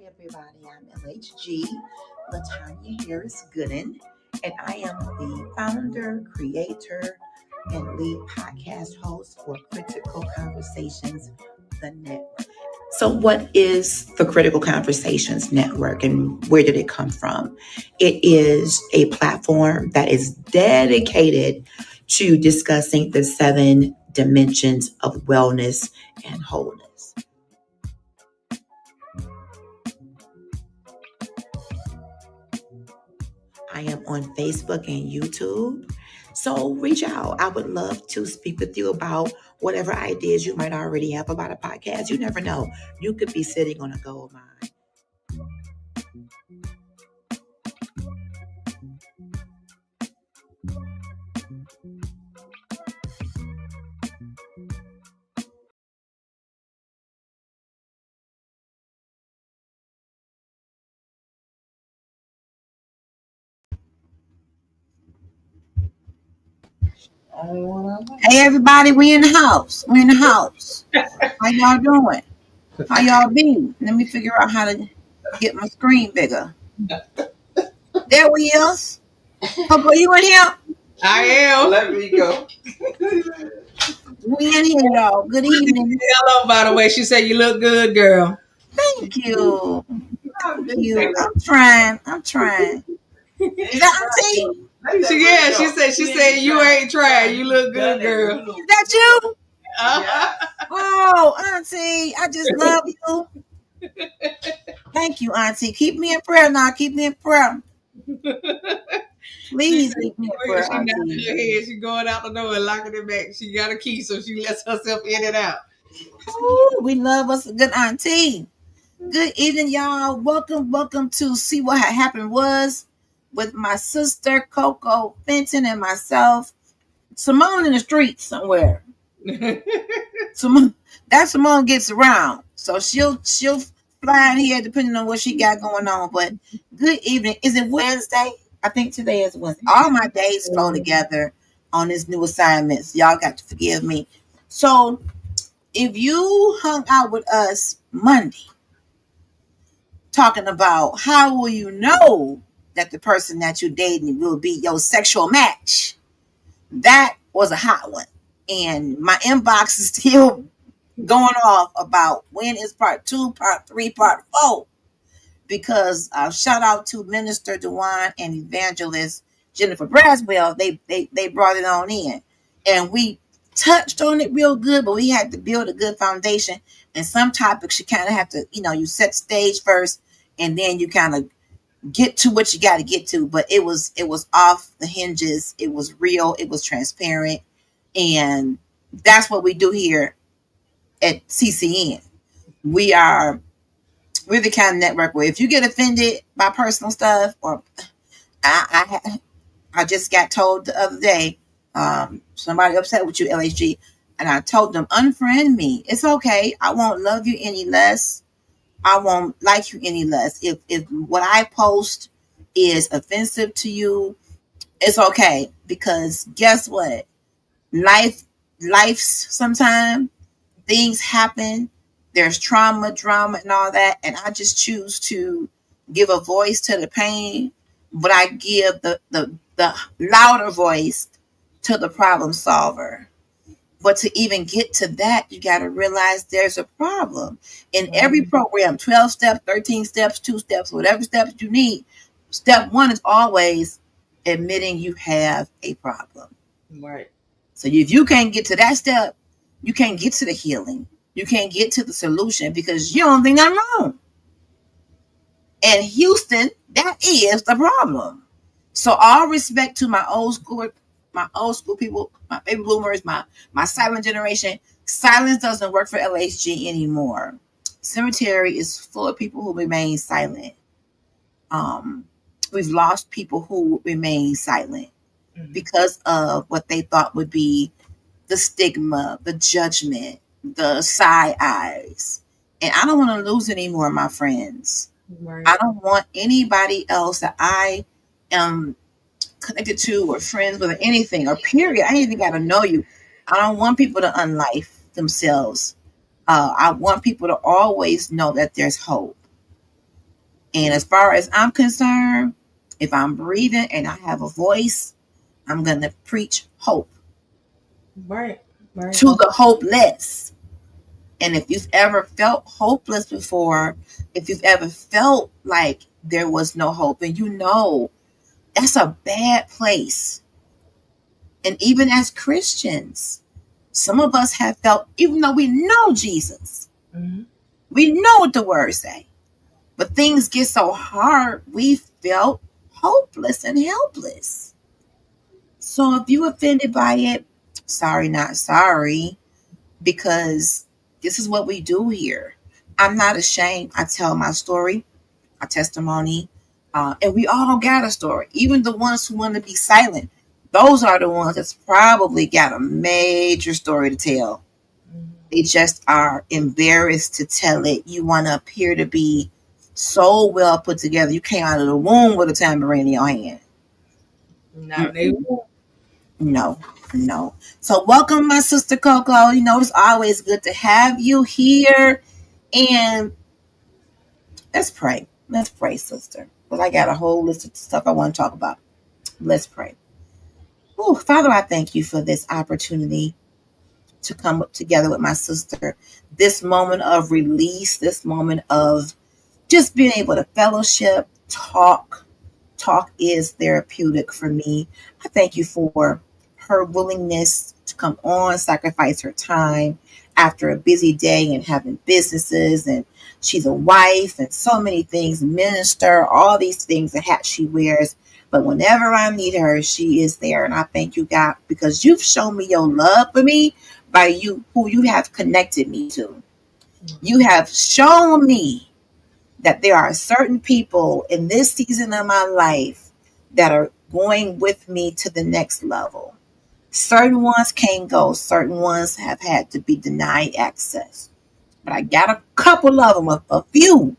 everybody. I'm LHG, Latanya Harris Gooden, and I am the founder, creator, and lead podcast host for Critical Conversations, the network. So, what is the Critical Conversations Network and where did it come from? It is a platform that is dedicated to discussing the 7 dimensions of wellness and wholeness. I am on Facebook and YouTube. So reach out. I would love to speak with you about whatever ideas you might already have about a podcast. You never know. You could be sitting on a gold mine. Hey everybody, we in the house. We in the house. How y'all doing? How y'all be? Let me figure out how to get my screen bigger. There we is. Papa, you in here? I am. Let me go. We in here, y'all. Good evening. Hello, by the way. She said you look good, girl. Thank you. Thank you. I'm trying. Is that Auntie? She said you ain't trying. You look good, girl. Is that you? Uh-huh. Oh, Auntie, I just love you. Thank you, Auntie. Keep me in prayer now. Keep me in prayer. Please keep me in prayer, She nodded Auntie. her head. She going out the door and locking it back. She got a key, so she lets herself in and out. Ooh, we love us a good Auntie. Good evening, y'all. Welcome to See What Had Happened Was with my sister Coco Fenton and myself. Simone in the streets somewhere. Simone gets around, so she'll fly in here depending on what she got going on. But good evening. Is it Wednesday? I think today is Wednesday. All my days flow together on this new assignment. So y'all got to forgive me. So if you hung out with us Monday, talking about how will you know that the person that you're dating will be your sexual match, that was a hot one. And my inbox is still going off about when is part 2, part 3, part 4. Because shout out to Minister DeWine and Evangelist Jennifer Braswell. They brought it on in. And we touched on it real good, but we had to build a good foundation. And some topics you kind of have to, you set stage first, and then you kind of get to what you got to get to. But it was off the hinges. It was real. It was transparent. And that's what we do here at CCN. We're the kind of network where if you get offended by personal stuff, or I just got told the other day, somebody upset with you, LHG, and I told them, unfriend me. It's okay. I won't love you any less. I won't like you any less. If what I post is offensive to you, it's okay. Because guess what? Life's sometimes things happen. There's trauma, drama, and all that. And I just choose to give a voice to the pain, but I give the louder voice to the problem solver. But to even get to that, you got to realize there's a problem. In every program, 12 steps, 13 steps, 2 steps, whatever steps you need, step 1 is always admitting you have a problem. Right. So if you can't get to that step, you can't get to the healing. You can't get to the solution because you don't think I'm wrong. And Houston, that is the problem. So all respect to my old school people, my baby boomers, my silent generation. Silence doesn't work for LHG anymore. Cemetery is full of people who remain silent. We've lost people who remain silent because of what they thought would be the stigma, the judgment, the side eyes. And I don't want to lose any more of my friends. Right. I don't want anybody else that I am connected to or friends with or anything, or period. I ain't even got to know you. I don't want people to unlife themselves. I want people to always know that there's hope. And as far as I'm concerned, if I'm breathing and I have a voice, I'm going to preach hope Right. Right. to the hopeless. And if you've ever felt hopeless before, if you've ever felt like there was no hope, and you know that's a bad place. And even as Christians, some of us have felt, even though we know Jesus, Mm-hmm. we know what the words say, but things get so hard, we felt hopeless and helpless. So if you offended by it, sorry, not sorry, because this is what we do here. I'm not ashamed. I tell my story, my testimony, and we all got a story. Even the ones who want to be silent, those are the ones that's probably got a major story to tell. They just are embarrassed to tell it. You want to appear to be so well put together. You came out of the womb with a tambourine in your hand. Now they No, no. So welcome, my sister Coco. You know, it's always good to have you here. And let's pray. Let's pray, sister. Because I got a whole list of stuff I want to talk about. Let's pray. Ooh, Father, I thank you for this opportunity to come together with my sister. This moment of release, this moment of just being able to fellowship, talk. Talk is therapeutic for me. I thank you for her willingness to come on, sacrifice her time after a busy day and having businesses, and she's a wife and so many things, minister, all these things, the hat she wears. But whenever I need her, she is there. And I thank you, God, because you've shown me your love for me by you, who you have connected me to. You have shown me that there are certain people in this season of my life that are going with me to the next level. Certain ones can't go. Certain ones have had to be denied access. But I got a couple of them, a few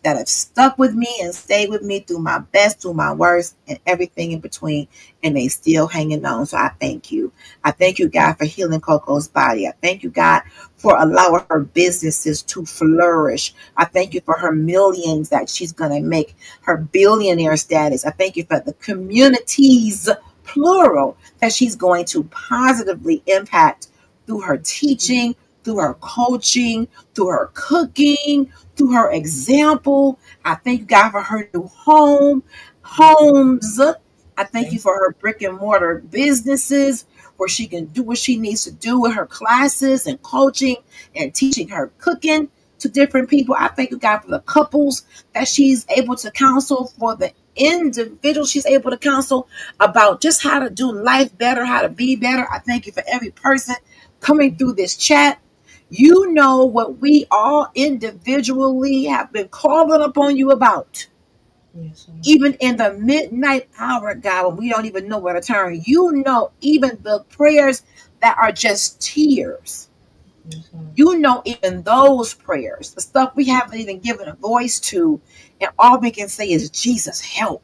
that have stuck with me and stayed with me through my best, through my worst, and everything in between, and they still hanging on. So I thank you. I thank you, God, for healing Coco's body. I thank you, God, for allowing her businesses to flourish. I thank you for her millions that she's going to make, her billionaire status. I thank you for the communities, plural, that she's going to positively impact through her teaching, through her coaching, through her cooking, through her example. I thank God for her new homes. I thank you for her brick and mortar businesses where she can do what she needs to do with her classes and coaching and teaching her cooking to different people. I thank you, God, for the couples that she's able to counsel, for the individuals she's able to counsel about just how to do life better, how to be better. I thank you for every person coming through this chat. You know what we all individually have been calling upon you about. Yes, Even in the midnight hour, God, when we don't even know where to turn. You know even the prayers that are just tears. yes, You know even those prayers, the stuff we haven't even given a voice to. And all we can say is, Jesus, help.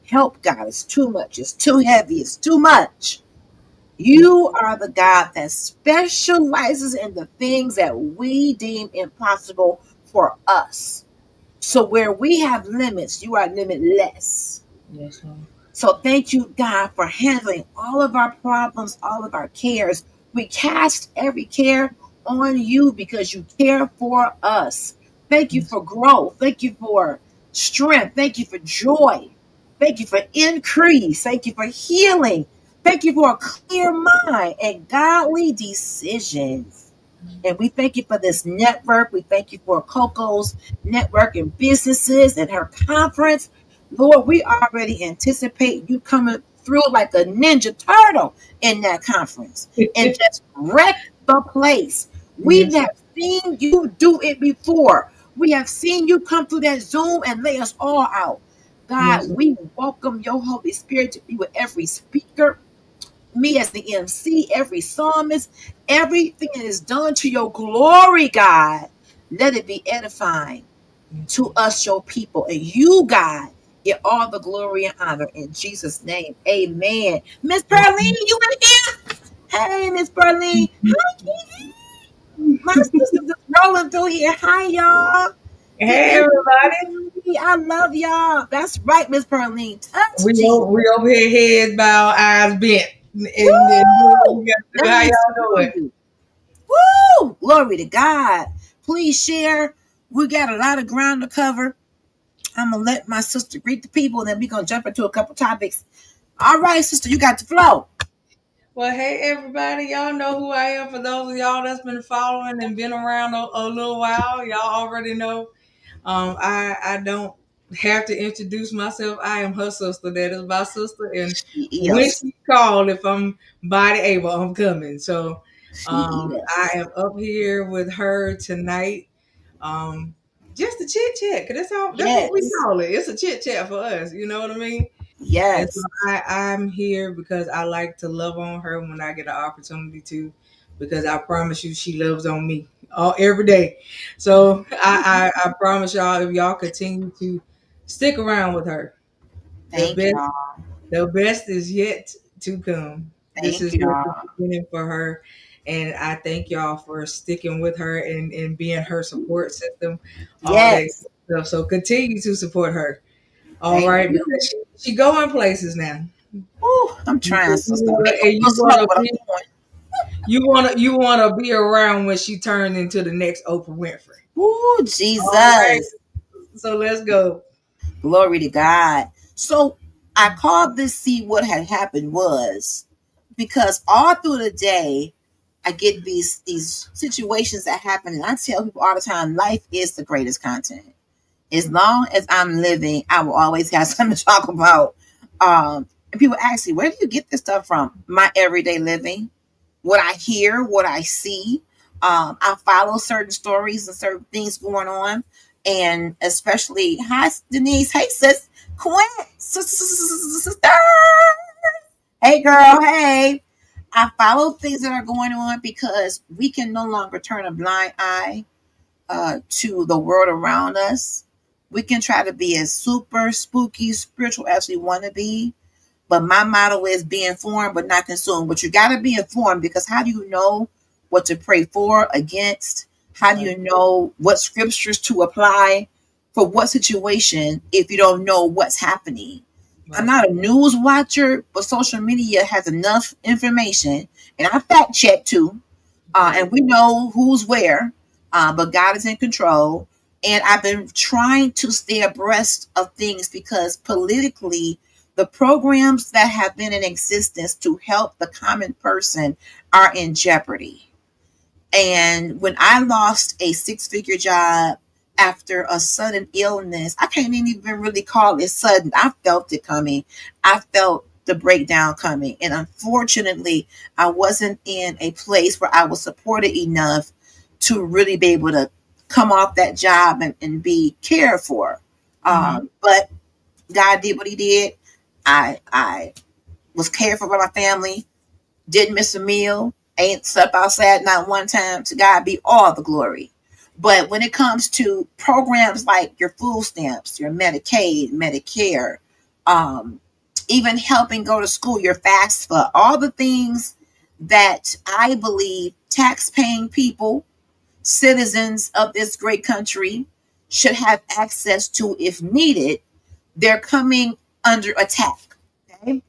Help, God. It's too much. It's too heavy. It's too much. You are the God that specializes in the things that we deem impossible for us. So where we have limits, you are limitless. yes, So thank you, God, for handling all of our problems, all of our cares. We cast every care on you because you care for us. Thank you yes, for growth. Thank you for strength. Thank you for joy. Thank you for increase. Thank you for healing. Thank you for a clear mind and godly decisions. And we thank you for this network. We thank you for Coco's network and businesses and her conference. Lord, we already anticipate you coming through like a ninja turtle in that conference and just wreck the place. We yes, have seen you do it before. We have seen you come through that Zoom and lay us all out. God, yes, we welcome your Holy Spirit to be with every speaker, me as the MC, every psalmist, everything that is done to your glory, God. Let it be edifying to us, your people. And you, God, get all the glory and honor in Jesus' name. Amen. Miss Pearline, you in here? Hey, Miss Pearline. Hi, Kiki. My sister just rolling through here. Hi, y'all. Hey everybody. I love y'all. That's right, Miss Pearline. Touch G. We over here heads bowed, eyes bent, and doing what Woo! we got to do. How Nice. y'all doing? Woo! Glory to God. Please share. We got a lot of ground to cover. I'm gonna let my sister greet the people, and then we're gonna jump into a couple topics. All right, sister, you got the flow. Well, hey everybody, y'all know who I am. For those of y'all that's been following and been around a little while, y'all already know. I don't have to introduce myself. I am her sister. That is my sister, and She when is. she called, if I'm body able, I'm coming. So, She I is. am up here with her tonight. Um, just a chit chat, cause that's what we Yes. call it. It's a chit chat for us. You know what I mean? And so Yes. I'm here because I like to love on her when I get an opportunity to, because I promise you she loves on me all every day. So I promise y'all, if y'all continue to stick around with her, the Thank best y'all. the best is yet to come. This Thank is just the y'all. beginning for her. And I thank y'all for sticking with her and being her support system, all that Yes. stuff. So continue to support her. All Thank right, you. because she going places now. Ooh, I'm You trying, sister. Maybe a and little slow, but I'm going. you wanna be around when she turned into the next Oprah Winfrey. Ooh, All right, Jesus. so let's go. Glory to God. So I called this see what had happened was because all through the day I get these situations that happen, and I tell people all the time, life is the greatest content. As long as I'm living, I will always have something to talk about. And people ask me, where do you get this stuff from? My everyday living, what I hear, what I see. I follow certain stories and certain things going on, and especially, hi Denise, hey sis, Quinn, sister, hey girl, hey. I follow things that are going on because we can no longer turn a blind eye to the world around us. We can try to be as super spooky spiritual as we want to be, but my motto is be informed but not consumed. But you got to be informed, because how do you know what to pray for, against? How do Right, you know what scriptures to apply for what situation if you don't know what's happening? I'm right. not a news watcher, but social media has enough information, and I fact check too, Okay. and we know who's where, but God is in control. And I've been trying to stay abreast of things because politically, the programs that have been in existence to help the common person are in jeopardy. And when I lost a six-figure job after a sudden illness, I can't even really call it sudden. I felt it coming. I felt the breakdown coming. And unfortunately, I wasn't in a place where I was supported enough to really be able to come off that job and be cared for. Mm-hmm. But God did what He did. I was cared for by my family. Didn't miss a meal, ain't slept outside not one time. To God be all the glory. But when it comes to programs like your food stamps, your Medicaid, Medicare, um, even helping go to school, your FAFSA, all the things that I believe tax-paying people, citizens of this great country, should have access to if needed, they're coming under attack. Okay?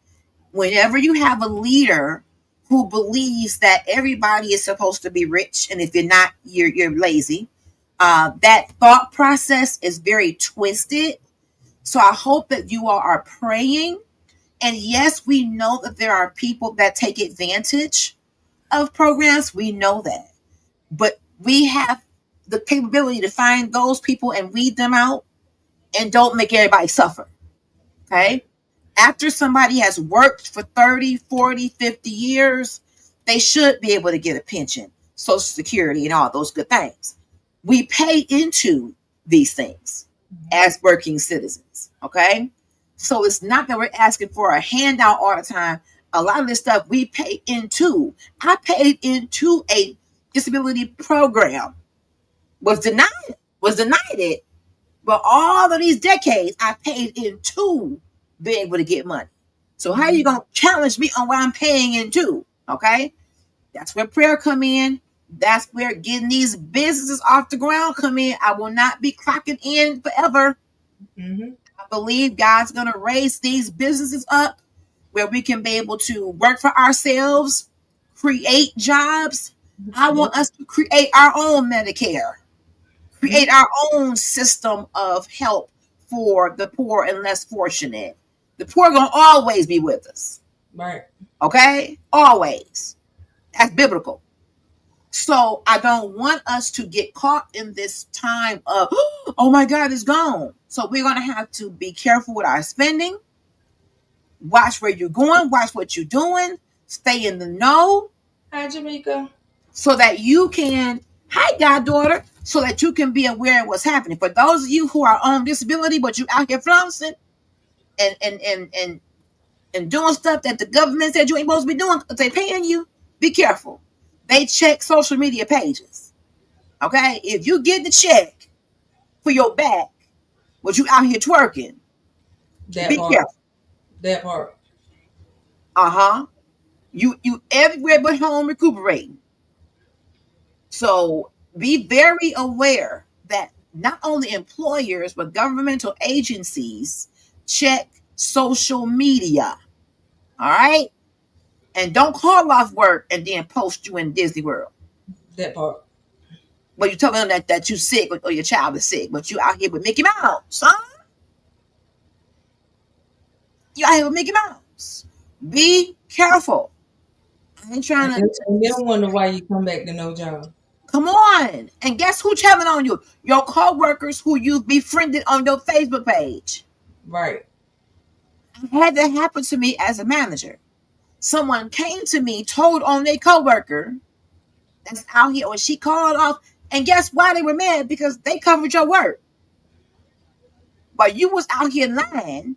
Whenever you have a leader who believes that everybody is supposed to be rich, and if you're not, you're lazy, that thought process is very twisted. So I hope that you all are praying. And yes, we know that there are people that take advantage of programs. We know that. But we have the capability to find those people and weed them out, and don't make everybody suffer. Right. Okay? After somebody has worked for 30, 40, 50 years, they should be able to get a pension, Social Security, and all those good things. We pay into these things as working citizens, okay? So it's not that we're asking for a handout all the time. A lot of this stuff we pay into. I paid into a disability program, was denied it, but all of these decades, I paid into being able to get money. So how are you Mm-hmm. gonna challenge me on what I'm paying into? Okay, that's where prayer come in. That's where getting these businesses off the ground come in. I will not be clocking in forever. Mm-hmm. I believe God's going to raise these businesses up where we can be able to work for ourselves, create jobs. I Yep. want us to create our own Medicare, create Mm-hmm. our own system of help for the poor and less fortunate. The poor are going to always be with us. Right. Okay? Always. That's biblical. So I don't want us to get caught in this time of, oh my God, it's gone. So we're going to have to be careful with our spending. Watch where you're going, watch what you're doing, stay in the know Hi, Jamaica. so that you can, hi, goddaughter, so that you can be aware of what's happening. For those of you who are on disability, but you out here flouncing and doing stuff that the government said you ain't supposed to be doing, if they paying you, be careful. They check social media pages. Okay? If you get the check for your back, but you out here twerking, That be part. careful. That part. Uh-huh. You everywhere but home recuperating. So be very aware that not only employers but governmental agencies check social media. All right? And don't call off work and then post you in Disney World. That part. Well, you tell them that you sick or your child is sick, but you out here with Mickey Mouse, huh? You out here with Mickey Mouse. Be careful. I ain't trying to And then wonder why you come back to no job. come on. And guess who telling on you? Your co-workers who you've befriended on your Facebook page. Right. It had that happen to me as a manager. Someone came to me, told on their coworker that's out here, or she called off. And guess why they were mad? Because they covered your work. But you was out here lying.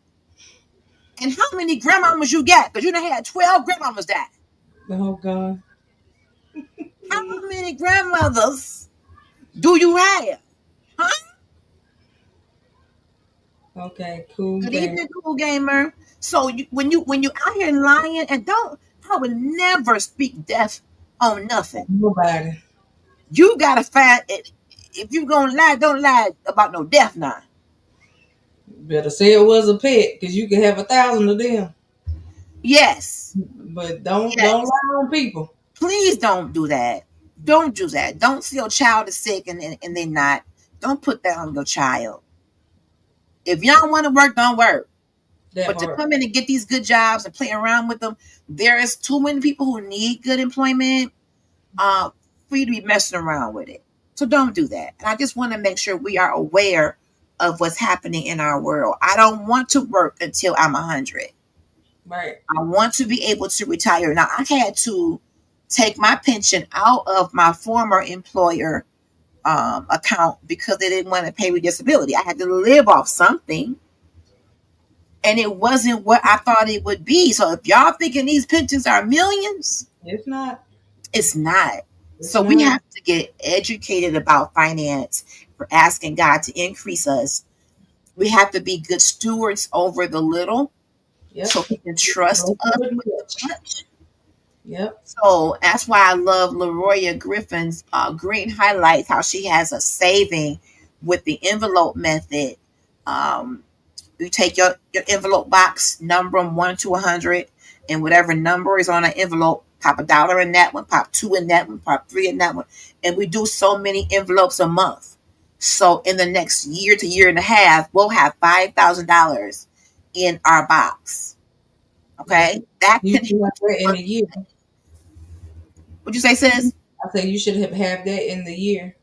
And how many grandmamas you got? Because you done had 12 grandmamas die. Oh God. How many grandmothers do you have? Huh? Okay. Cool. Good Game. evening, cool gamer. So when you out here lying and don't, I would never speak death on nothing. Nobody. You gotta find it. If you gonna lie, don't lie about no death now. Better say it was a pet, cause you can have 1,000 of them. Yes, But don't yes. lie on people. Please don't do that. Don't do that. Don't see your child is sick and they're not. Don't put that on your child. If you don't want to work, don't work. That But to part. come in and get these good jobs and play around with them, there is too many people who need good employment uh, for you to be messing around with it. So don't do that. And I just want to make sure we are aware of what's happening in our world. I don't want to work until I'm 100. Right. I want to be able to retire. Now, I had to take my pension out of my former employer account because they didn't want to pay me disability. I had to live off something. And it wasn't what I thought it would be. So if y'all thinking these pensions are millions, It's not. it's not. It's So we not. have to get educated about finance. For asking God to increase us. We have to be good stewards over the little Yep. so he can trust Don't us do it with much. the much. Yep. So that's why I love Leroya Griffin's green highlights, how she has a saving with the envelope method. Um, you take your envelope box, number them 1 to 100, and whatever number is on an envelope, pop $1 in that one, pop 2 in that one, pop 3 in that one. And we do so many envelopes a month. So in the next year to year and a half, we'll have $5,000 in our box. Okay? That You can should have that in help. a year. Would you say, sis? I say you should have that in the year.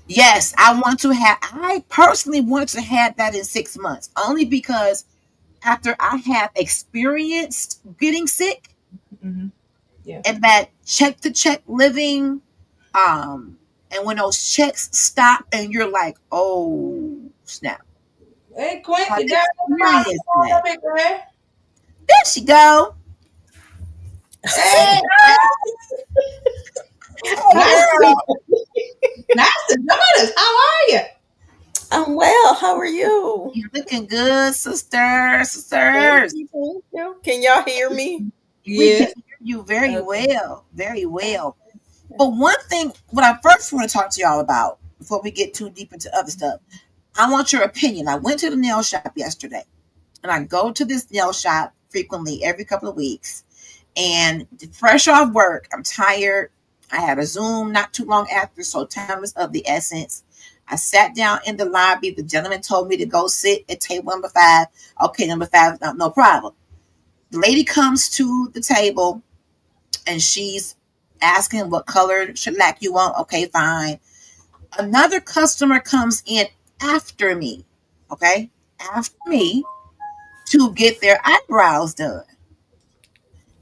Yes, I personally want to have that in 6 months, only because after I have experienced getting sick Mm-hmm. Yeah. and that check to check living, and when those checks stop and you're like, oh, snap. Hey, Quint, I've you got anybody? experienced Come on that. up here, girl. There she go. Hey, Hey, nice girl. nice to join us. How are you? I'm well. How are you? You're looking good, sister, Thank sisters. you. Thank you. Can y'all hear me? We can Yes. hear you very Okay. well, very well. But one thing, what I first want to talk to y'all about before we get too deep into other stuff, I want your opinion. I went to the nail shop yesterday, and I go to this nail shop frequently every couple of weeks. And fresh off work, I'm tired. I had a Zoom not too long after, so time is of the essence. I sat down in the lobby. The gentleman told me to go sit at table number 5. Okay, number 5, no problem. The lady comes to the table and she's asking what color shellac you want. Okay, fine. Another customer comes in after me, okay, after me to get their eyebrows done.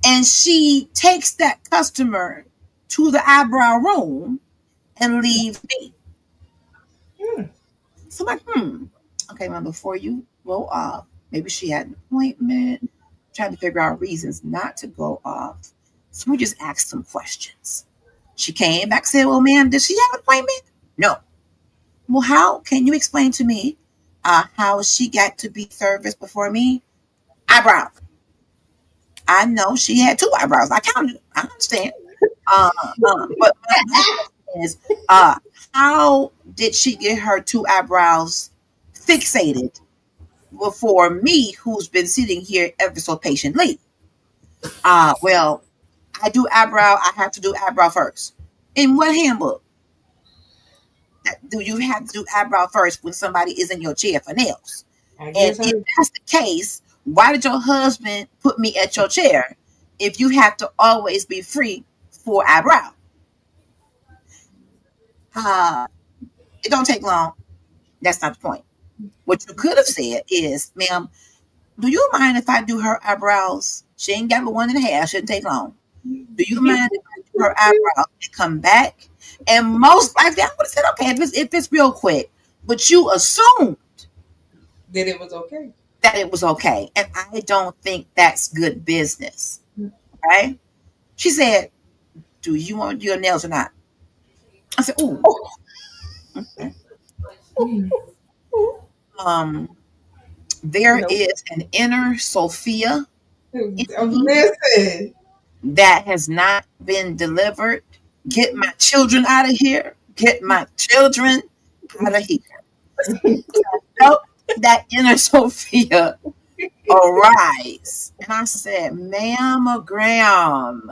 And she takes that customer to the eyebrow room and leaves me. Hmm. So I'm like, okay, well, before you go off, maybe she had an appointment, trying to figure out reasons not to go off. So we just asked some questions. She came back and said, well, ma'am, did she have an appointment? No. Well, how can you explain to me how she got to be serviced before me? Eyebrows. I know she had 2 eyebrows. I counted. I understand. But my question is, how did she get her 2 eyebrows fixated before me, who's been sitting here ever so patiently? Well, I do eyebrow. I have to do eyebrow first. In what handbook do you have to do eyebrow first when somebody is in your chair for nails? I And guess if her. that's the case, why did your husband put me at your chair if you have to always be free for eyebrow? Uh, it don't take long. That's not the point. What you could have said is, ma'am, do you mind if I do her eyebrows? She ain't got but 1.5. Shouldn't take long. Do you mind if I do her eyebrows and come back? And most likely, I would have said, okay, if it's real quick. But you assume That it was okay. that it was okay. And I don't think that's good business. Right? She said, do you want to do your nails or not? I said, ooh, okay. Hmm. Um, there Nope. is an inner Sophia in me Listen. that has not been delivered. Get my children out of here. Get my children out of here. Felt that inner Sophia arise. And I said, Ma'am Graham,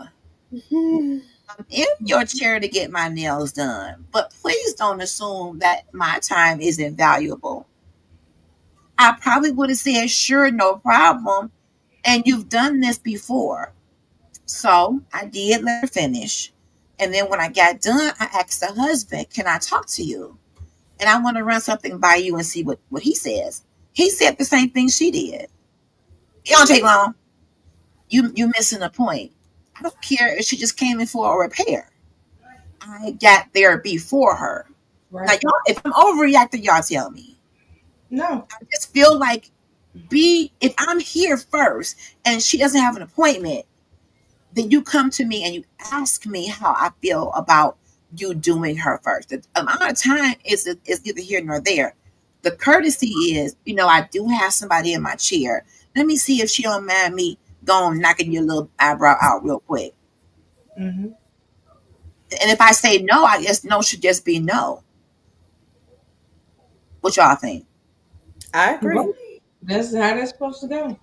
I'm in your chair to get my nails done, but please don't assume that my time is invaluable. I probably would have said, sure, no problem. And you've done this before. So I did let her finish. And then when I got done, I asked the husband, can I talk to you? And I want to run something by you and see what he says. He said the same thing she did. It don't take long. You missing the point. I don't care if she just came in for a repair. I got there before her. Now, Right. y'all, if I'm overreacting, y'all tell me. No. I just feel like if I'm here first and she doesn't have an appointment, then you come to me and you ask me how I feel about you doing her first. The amount of time is neither here nor there. The courtesy is, I do have somebody in my chair. Let me see if she don't mind me going knocking your little eyebrow out real quick. Hmm. And if I say no, I guess no should just be no. What y'all think? I agree. Right. That's how that's supposed to go.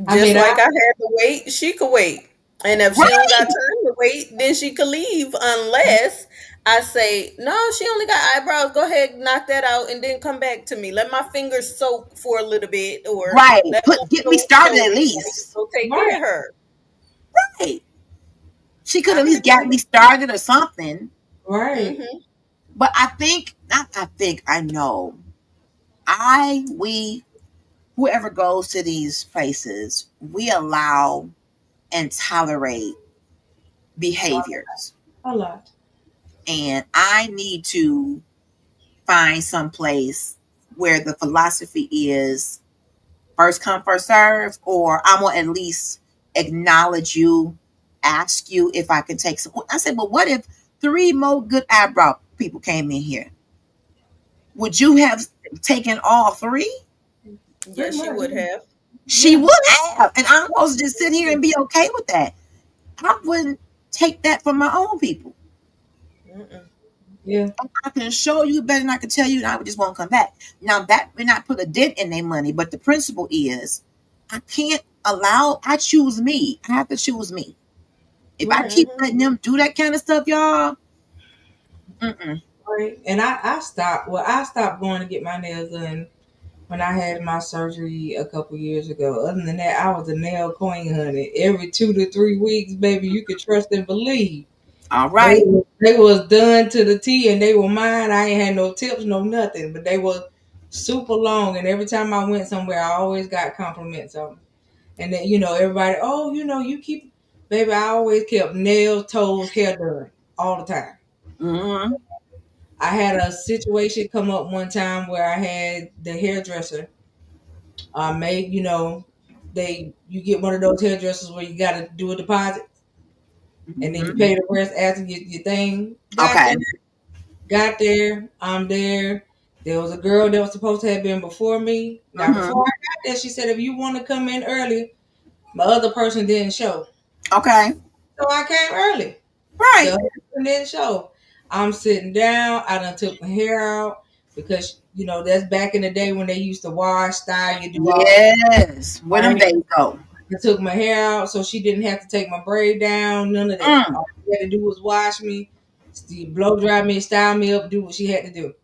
I Just mean, like I had to wait, she could wait. And if she don't got Right. time to wait, then she could leave unless I say, no, she only got eyebrows. Go ahead, knock that out, and then come back to me. Let my fingers soak for a little bit, or Right. let Get me go started so at somebody can least. go take care right, of her. Right. She could I at can least agree got with me started or something. right. that. But I think, not I think, I know. We, whoever goes to these places, we allow and tolerate behaviors. A lot. And I need to find some place where the philosophy is first come, first serve, or I will at least acknowledge you, ask you if I can take some. I said, but what if 3 more good eyebrow people came in here? Would you have taken all 3? Pretty Yes, she much. would have. She Yeah. would have. And I'm supposed to just sit here and be okay with that. I wouldn't take that from my own people. Mm-mm. Yeah. I can show you better than I can tell you, and I just won't come back. Now that may not put a dent in their money, but the principle is, I can't allow. I choose me. I have to choose me. If I Right. keep Mm-hmm. letting them do that kind of stuff, y'all, mm-mm. Right. And I stopped. Well, I stopped going to get my nails done when I had my surgery a couple years ago. Other than that, I was a nail queen, honey. Every 2 to 3 weeks, baby, you could trust and believe. All They right. they was done to the T, and they were mine. I ain't had no tips, no nothing, but they were super long. And every time I went somewhere, I always got compliments of them. And then everybody, oh, you keep, baby. I always kept nails, toes, hair done all the time. Mm-hmm. I had a situation come up one time where I had the hairdresser made, you get one of those hairdressers where you got to do a deposit and then you Mm-hmm. pay the rest after your thing. Okay. Got there, I'm there. There was a girl that was supposed to have been before me. Now, before Mm-hmm. I got there, she said, if you want to come in early, my other person didn't show. Okay. So I came early. The Right. other person didn't show. I'm sitting down. I done took my hair out because, that's back in the day when they used to wash, style, you do all Yes. Where them right. days go? I took my hair out so she didn't have to take my braid down. None of that. Mm. All she had to do was wash me, blow dry me, style me up, do what she had to do.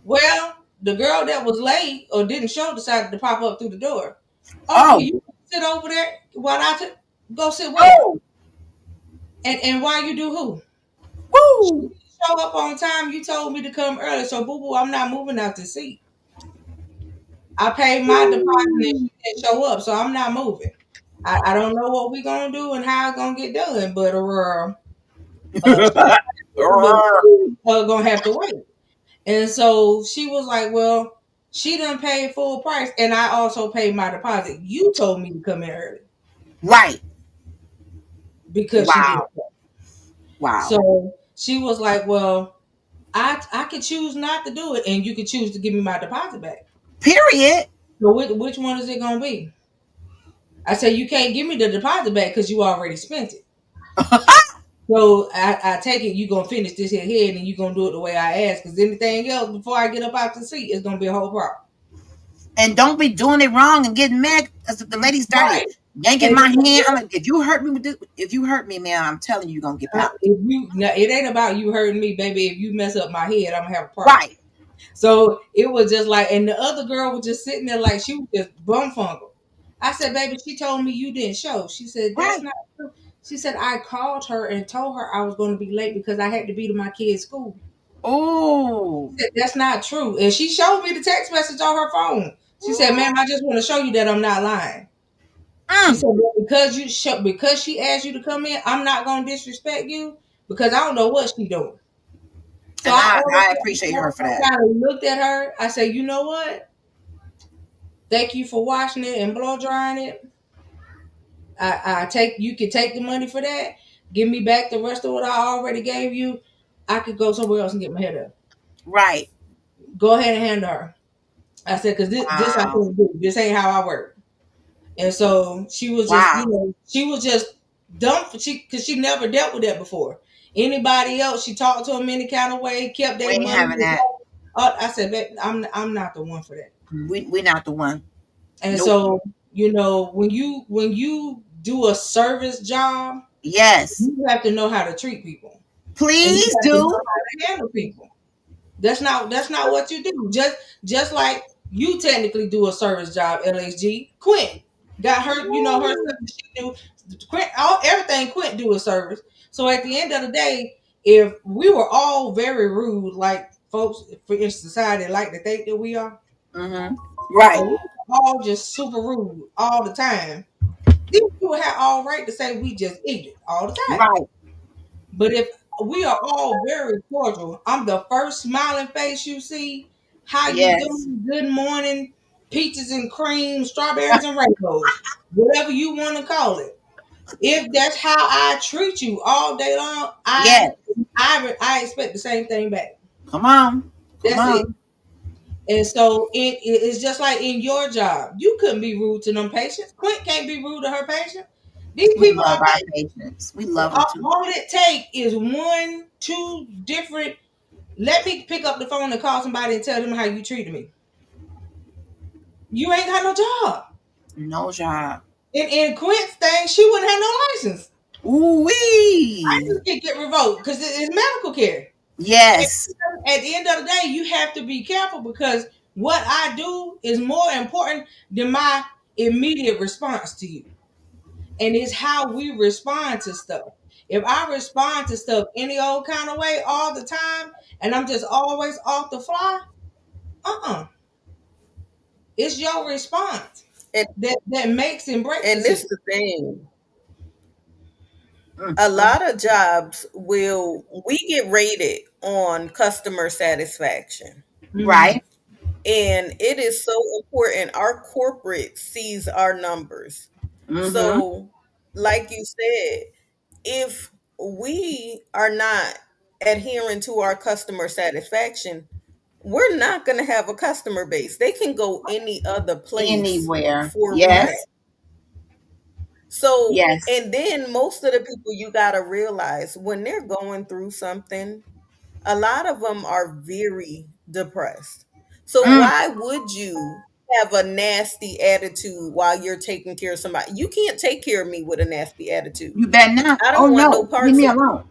Well, the girl that was late or didn't show decided to pop up through the door. Oh, can Oh. you sit over there while go sit where? Oh. And why you do who? She Woo. didn't show up on time. You told me to come early, so boo boo, I'm not moving out the seat. I paid my deposit and Woo. she didn't show up, so I'm not moving. I don't know what we gonna do and how it's gonna get done, but gonna have to wait. And so she was like, well, she done paid full price and I also paid my deposit. You told me to come in early Right. because she didn't. Wow. Wow. So she was like, well, I could choose not to do it and you could choose to give me my deposit back. Period. So which one is it gonna be? I said, you can't give me the deposit back because you already spent it. So I take it you gonna finish this here and you gonna do it the way I asked. Because anything else before I get up out the seat is gonna be a whole problem. And don't be doing it wrong and getting mad because the lady started Right. yanking And my hand. I'm like, if you hurt me with this, if you hurt me, man, I'm telling you, you're gonna get popped. if you now, it ain't about you hurting me, baby. If you mess up my head, I'm gonna have a problem. Right. So it was just like, and the other girl was just sitting there like she was just bumfunkled. I said, baby, she told me you didn't show. She said, that's Right. not true. She said, I called her and told her I was going to be late because I had to be to my kid's school. Oh. She said, that's not true. And she showed me the text message on her phone. She said, ma'am, I just want to show you that I'm not lying. She Mm. said, well, because she asked you to come in, I'm not going to disrespect you because I don't know what she doing. So And I I appreciate her for that. kind of looked at her. I said, you know what? Thank you for washing it and blow drying it. You can take the money for that. Give me back the rest of what I already gave you. I could go somewhere else and get my hair done. Right. Go ahead and handle her. I said, because this I Wow. can't do. This ain't how I work. And so she was just, Wow. she was just dumb because she never dealt with that before. Anybody else, she talked to them any kind of way, kept We their ain't money. having that. I said, babe, I'm not the one for that. We not the one. And Nope. so, when you do a service job, Yes. you have to know how to treat people. And you Please have to know do. how to handle people. That's not what you do. Just like you technically do a service job, LSG. Quint got her, her stuff that she do. Everything Quint do is service. So at the end of the day, if we were all very rude, like folks in society like to think that we are, Mm-hmm. Right. and we were all just super rude all the time, then you would have all right to say we just ignorant all the time. Right. But if we are all very cordial, I'm the first smiling face you see. How you Yes. doing? Good morning. Peaches and cream, strawberries and rainbows, whatever you want to call it. If that's how I treat you all day long, Yes. I expect the same thing back. Come on. Come That's it. on. And so it's just like in your job. You couldn't be rude to them patients. Quint can't be rude to her patient. These We people love are our like, patients. We love them too. all it take is one, two different. Let me pick up the phone and call somebody and tell them how you treated me. You ain't got no job. No job. In Quint's thing, she wouldn't have no license. Ooh wee. License can get revoked because it's medical care. Yes. At the end of the day, you have to be careful because what I do is more important than my immediate response to you. And it's how we respond to stuff. If I respond to stuff any old kind of way all the time and I'm just always off the fly, uh-uh. It's your response And that makes and breaks the and this situation. the thing. Mm, A mm. lot of jobs will we get rated on customer satisfaction. Mm-hmm. Right. And it is so important. Our corporate sees our numbers. Mm-hmm. So, like you said, if we are not adhering to our customer satisfaction, we're not going to have a customer base. They can go any other place Anywhere. for Yes. reason. So, Yes. and then most of the people you got to realize when they're going through something, a lot of them are very depressed. So Mm. why would you have a nasty attitude while you're taking care of somebody? You can't take care of me with a nasty attitude. You better not. I Oh don't want no no. Leave parts me of you. alone.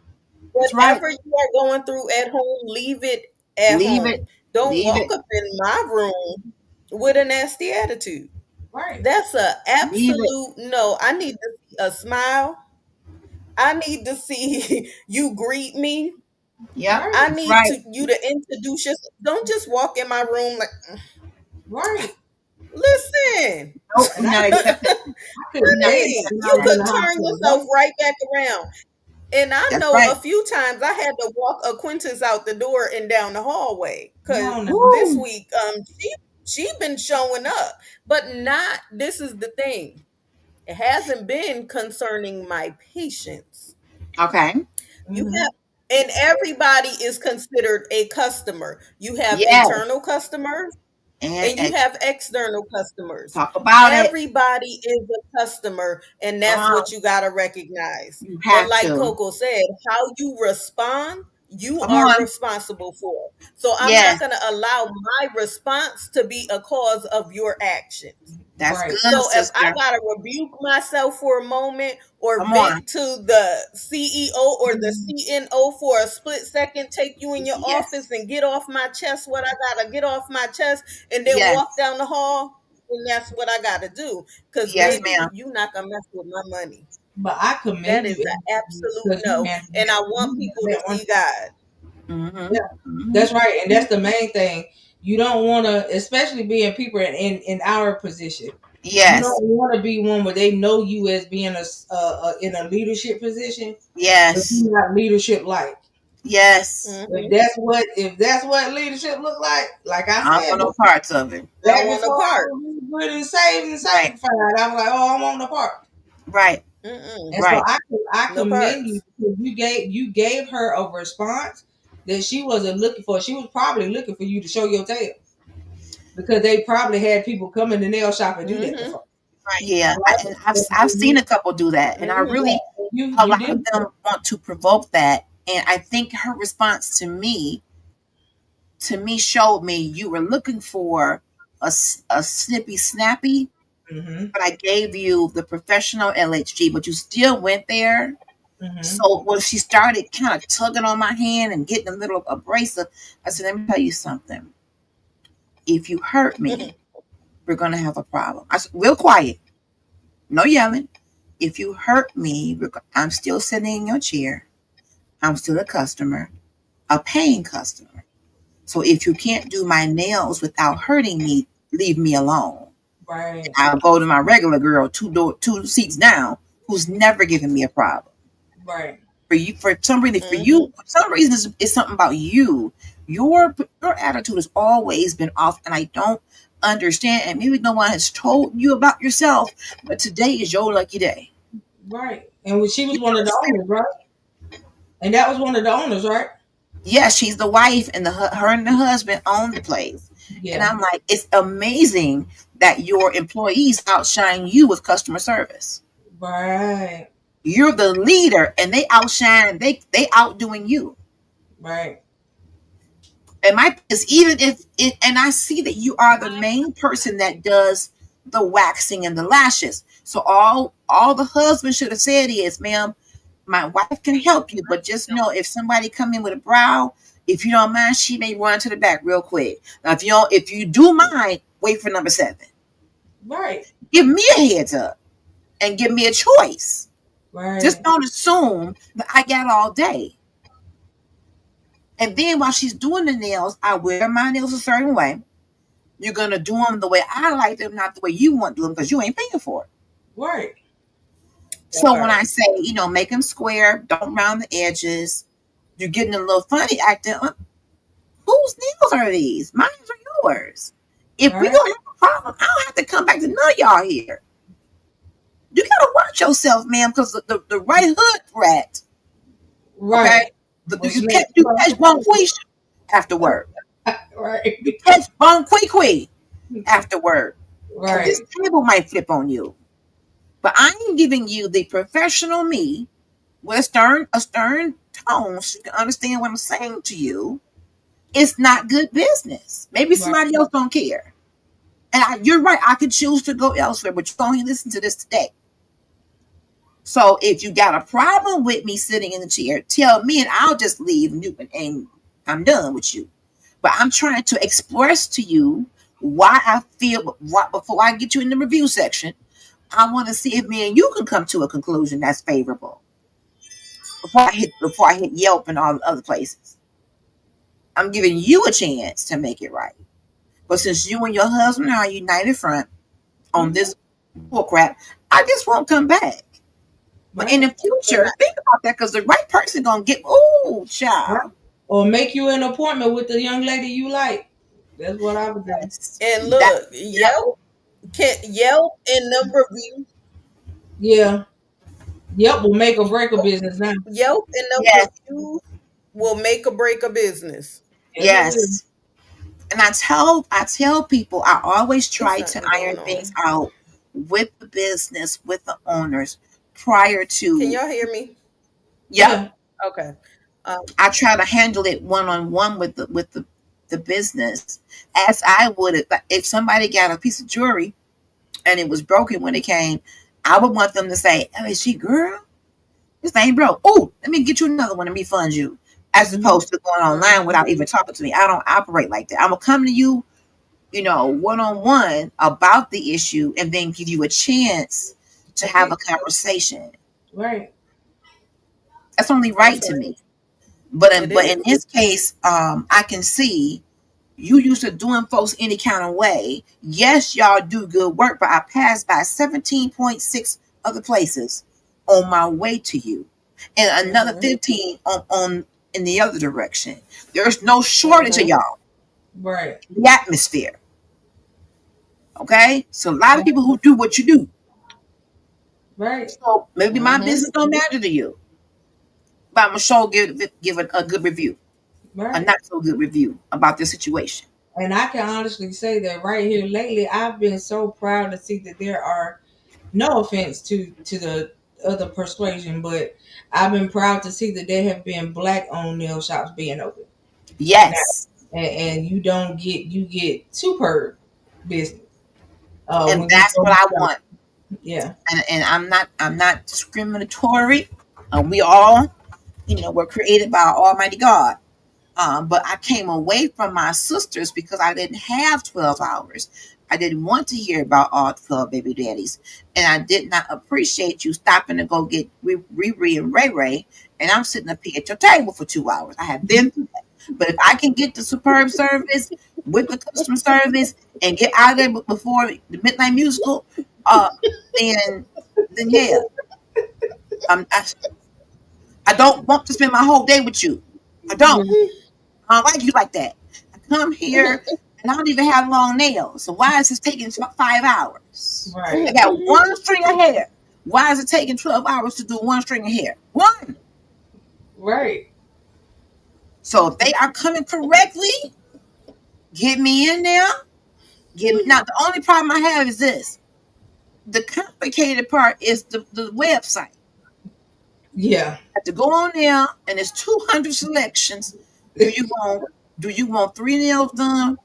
That's right. Whatever you are going through at home, leave it at Leave it. home. Don't Leave walk it. up in my room with a nasty attitude. Right, That's a Leave it. absolute no. I need to see a smile. I need to see you greet me. Yep. right, I That's need right. to you to introduce yourself. Don't just walk in my room like, right. listen. Nope. And We're I not couldn't, accepting. I We're couldn't not stand Hey, it when accepting I you was that. in could the turn hospital. yourself right back around. And I That's know a right. few times I had to walk Acquaintance out the door and down the hallway Come because on now. this Woo. week she been showing up, but not. This is the thing. It hasn't been concerning my patients. Okay. You Mm-hmm. have, and everybody is considered a customer. You have Yes. internal customers And, and you and have external customers. talk about it. Everybody is a customer, and Come that's on. what you got to recognize. You But have like to. Coco said, how you respond, you Come are on. responsible for. So I'm not Yes. going to allow my response to be a cause of your actions. That's Right, good, So if I sister. gotta rebuke myself for a moment or Come on. vent to the CEO or the CNO for a split second, take you in your Yes. office and get off my chest what I gotta get off my chest and then Yes. walk down the hall, and that's what I gotta do. Cause Yes, baby, ma'am. you not gonna mess with my money. but I That commend is you an absolute because no. And I want you people to handled that one. see God. Mm-hmm. Yeah, Mm-hmm. that's right, and that's the main thing. You don't want to, especially being people in our position. You Yes. don't want to be one where they know you as being in a leadership position, but Yes. you're not leadership like. Yes. If Hmm. that's what leadership look like I I don't said, want no parts of it. I don't back want no before I part. was good and saved and Right. sanctified, I was like, oh, I want no part. Right. Mm-mm. And so Right. I No commend you parts. because you gave her a response that she wasn't looking for. She was probably looking for you to show your tail because they probably had people come in the nail shop and do that Hmm. before. Yeah. Right? And And I've seen a couple do that, and I Hmm. yeah, really you a you lot of did. them want to provoke that, and I think her response to me showed me you were looking for a snippy snappy, Mm-hmm. but I gave you the professional LHG, but you still went there. Mm-hmm. So when she started kind of tugging on my hand and getting a little abrasive, I said, let me tell you something. If you hurt me, we're going to have a problem. I said, real quiet, no yelling. If you hurt me, I'm still sitting in your chair. I'm still a customer, a paying customer. So if you can't do my nails without hurting me, leave me alone. Right. I'll go to my regular girl, two seats down, who's never given me a problem. Right. For you, Hmm. for some reason, it's something about you. Your attitude has always been off, and I don't understand. And maybe no one has told you about yourself, but today is your lucky day. Right. And she You was one got of a the spirit. owners, right? And that was one of the owners, right? Yes, she's the wife, and her and the husband own the place. And Yeah. I'm like, it's amazing that your employees outshine you with customer service. Right. You're the leader, and they outshine. They outdoing you. Right. And my is even if it, and I see that you are the main person that does the waxing and the lashes. So all the husband should have said is, ma'am, my wife can help you, but just know if somebody come in with a brow, if you don't mind, she may run to the back real quick. Now, if you do mind, wait for number 7. Right. Give me a heads up and give me a choice. Just Right. don't assume that I got all day. And then while she's doing the nails, I wear my nails a certain way. You're gonna do them the way I like them, not the way you want to do them, because you ain't paying for it. Right. So when Right. I say, make them square, don't round the edges, you're getting a little funny acting. Whose nails are these? Mine or yours? If we Right. gonna have a problem, I don't have to come back to none of y'all here. You gotta watch yourself, man, because the right hood rat, okay? Right. Well, snake. You catch bonquisha afterward. You Right. catch bonquiqui afterward. And this Right. table might flip on you. But I'm giving you the professional me with a stern tone so you can understand what I'm saying to you. It's not good business. Maybe Right. somebody else don't care. And you're right. I could choose to go elsewhere, but you're going to listen to this today. So if you got a problem with me sitting in the chair, tell me and I'll just leave and I'm done with you. But I'm trying to express to you why I feel right before I get you in the review section. I want to see if me and you can come to a conclusion that's favorable before I hit Yelp and all the other places. I'm giving you a chance to make it right. But since you and your husband are united front on Mhm. this bullcrap, I just won't come back. But in Right. the future, think about that because the right person gonna get. Ooh, Right. child. Or make you an appointment with the young lady you like. That's what I would do. Yes. And That. look, Yep. Yelp and number views. Yeah. Yep. Will make or break a business now. Yelp and number Yes. of views will make or break a business. Yes, it will. Yes. And I tell people I always It's try to something iron going things on. out with the business, with the owners prior Can to. y'all hear me? Yep. Yeah. Okay. Um, I try to handle it one on one with the business as I would if somebody got a piece of jewelry and it was broken when it came. I would want them to say, "Oh, is she girl? This thing broke. Oh, let me get you another one and refund you." As Mhm. opposed to going online mhm. without even talking to me. I don't operate like that. I'm gonna come to you, one on one about the issue and then give you a chance to To have a fix. conversation. Right. That's only That's right to right. me. But in, It but in is. this case, I can see you used to doing folks any kind of way. Yes, y'all do good work, but I passed by 17.6 other places on my way to you, and another Mhm. 15 on in the other direction. There's no shortage of Mhm. y'all. Right. The atmosphere. Okay, so a lot of people who do what you do. Right. So maybe my Mhm. business don't matter to you, but I'm gonna show give it a good review, a Right. not so good review about this situation. And I can honestly say that right here lately, I've been so proud to see that there are, no offense to the other persuasion, but I've been proud to see that there have been black owned nail shops being open now, Yes, and you get superb business and when you that's go what to I shop. want. Yeah. And I'm not discriminatory. We all, were created by Almighty God. But I came away from my sisters because I didn't have 12 hours. I didn't want to hear about all 12 baby daddies. And I did not appreciate you stopping to go get Riri and Ray Ray. And I'm sitting up here at your table for 2 hours. I have been through that. But if I can get the superb service with the customer service and get out of there before the midnight musical, uh, then yeah, um, I, I don't want to spend my whole day with you. I don't. I don't like you like that. I come here and I don't even have long nails. So why is this taking 5 hours? I Right. got one string of hair. Why is it taking 12 hours to do one string of hair? One. Right. So if they are coming correctly, get me in there. Get me. Now, the only problem I have is this. the complicated part is the website. Yeah. You have to go on there, and it's 200 selections. Do you want 3 nails done,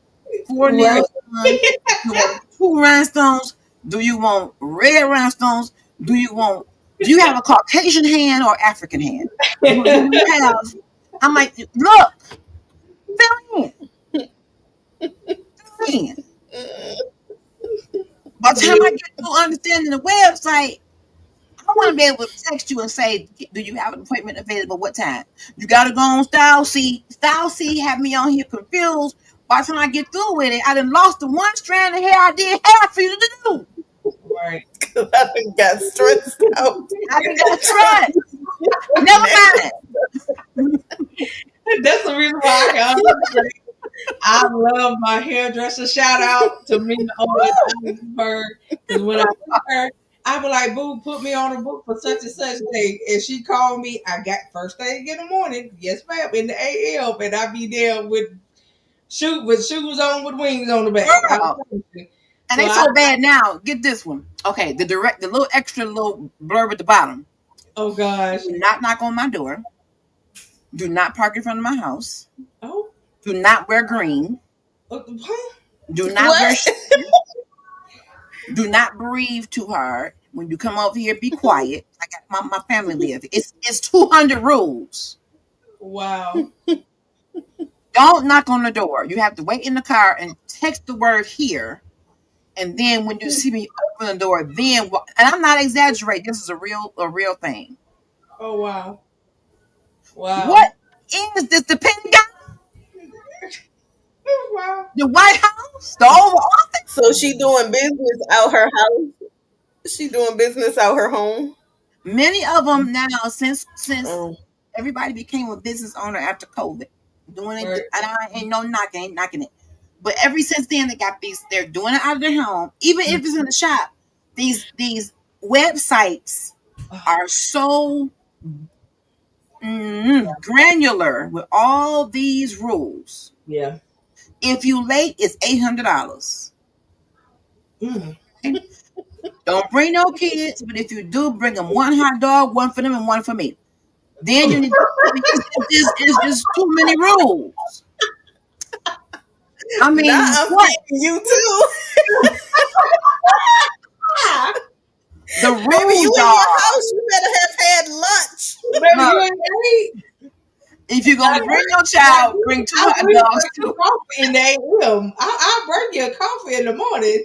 4 nails Right. done? You want 2 rhinestones? Do you want red rhinestones? Do you want? Do you have a Caucasian hand or African hand? Do you have? I'm like, look, fill in, fill in. By the time Yeah. I get through understanding the website, I want to be able to text you and say, do you have an appointment available? What time? You got to go on Style C. Style C have me on here confused. By the time I get through with it, I done lost the one strand of hair I did have for you to do. Right. I done got stressed out. I done got stressed. Never mind. That's the reason why I can understand. I love my hairdresser. Shout out to me all the time for her. Because when I see her, I be like, boo, put me on a book for such and such day. And she called me. I got first thing in the morning. Yes, ma'am, in the AM. And I be there with shoes on with wings on the back. Girl. And So they so bad now. Get this one. Okay, the little extra little blurb at the bottom. oh gosh. Do not knock on my door. Do not park in front of my house. Oh, Do not wear green. huh? Do not What? wear. Do not breathe too hard. When you come over here, be quiet. I got my family live. It's 200 rules. Wow. Don't knock on the door. You have to wait in the car and text the word here. And then when you see me open the door, then and I'm not exaggerating. This is a real thing. Oh wow. Wow. What is this? The Pentagon, Wow. the White House, the Oval Office? So she doing business out her house? She doing business out her home? Many of them now, since Oh. everybody became a business owner after COVID, doing Right. it. And I ain't no knocking, ain't knocking it. But ever since then, they got these. They're doing it out of their home, even if it's in the shop. These websites are so granular with all these rules. Yeah. If you late, it's $800. Mm. Don't bring no kids, but if you do, bring them one hot dog, one for them and one for me. Then you need. It's just too many rules. I mean, Now I'm what feeding you too. the Baby, you rules in your are? house. You better have had lunch. Baby, you Look, ain't ate. if you're gonna bring your child, bring two I hot will dogs bring you too. coffee in the AM. I'll bring you a coffee in the morning.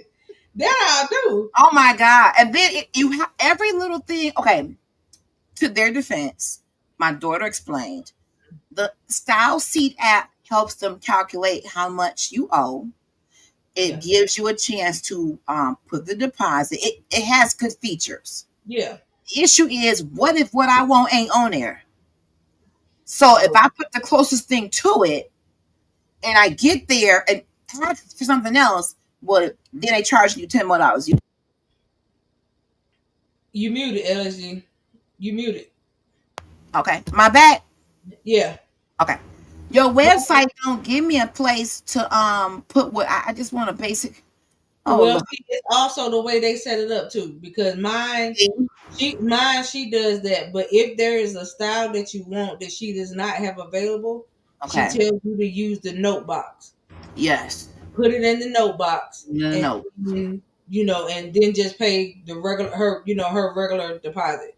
That I'll do. Oh my god! And then you have every little thing. Okay, to their defense, my daughter explained the Style Seat app helps them calculate how much you owe. It Yeah. gives you a chance to put the deposit. It has good features. Yeah. The issue is, what if what I want ain't on there? So if I put the closest thing to it, and I get there and ask for something else, well, then they charge you $10 more. You muted, LSG. You muted. Okay, my bad. Yeah. Okay, your website don't give me a place to put what I just want a basic. Oh Well, Lord. see, it's also the way they set it up too. Because she does that. But if there is a style that you want that she does not have available, she Okay. tells you to use the note box. Yes. Put it in the note box, No. and and then just pay the regular her regular deposit.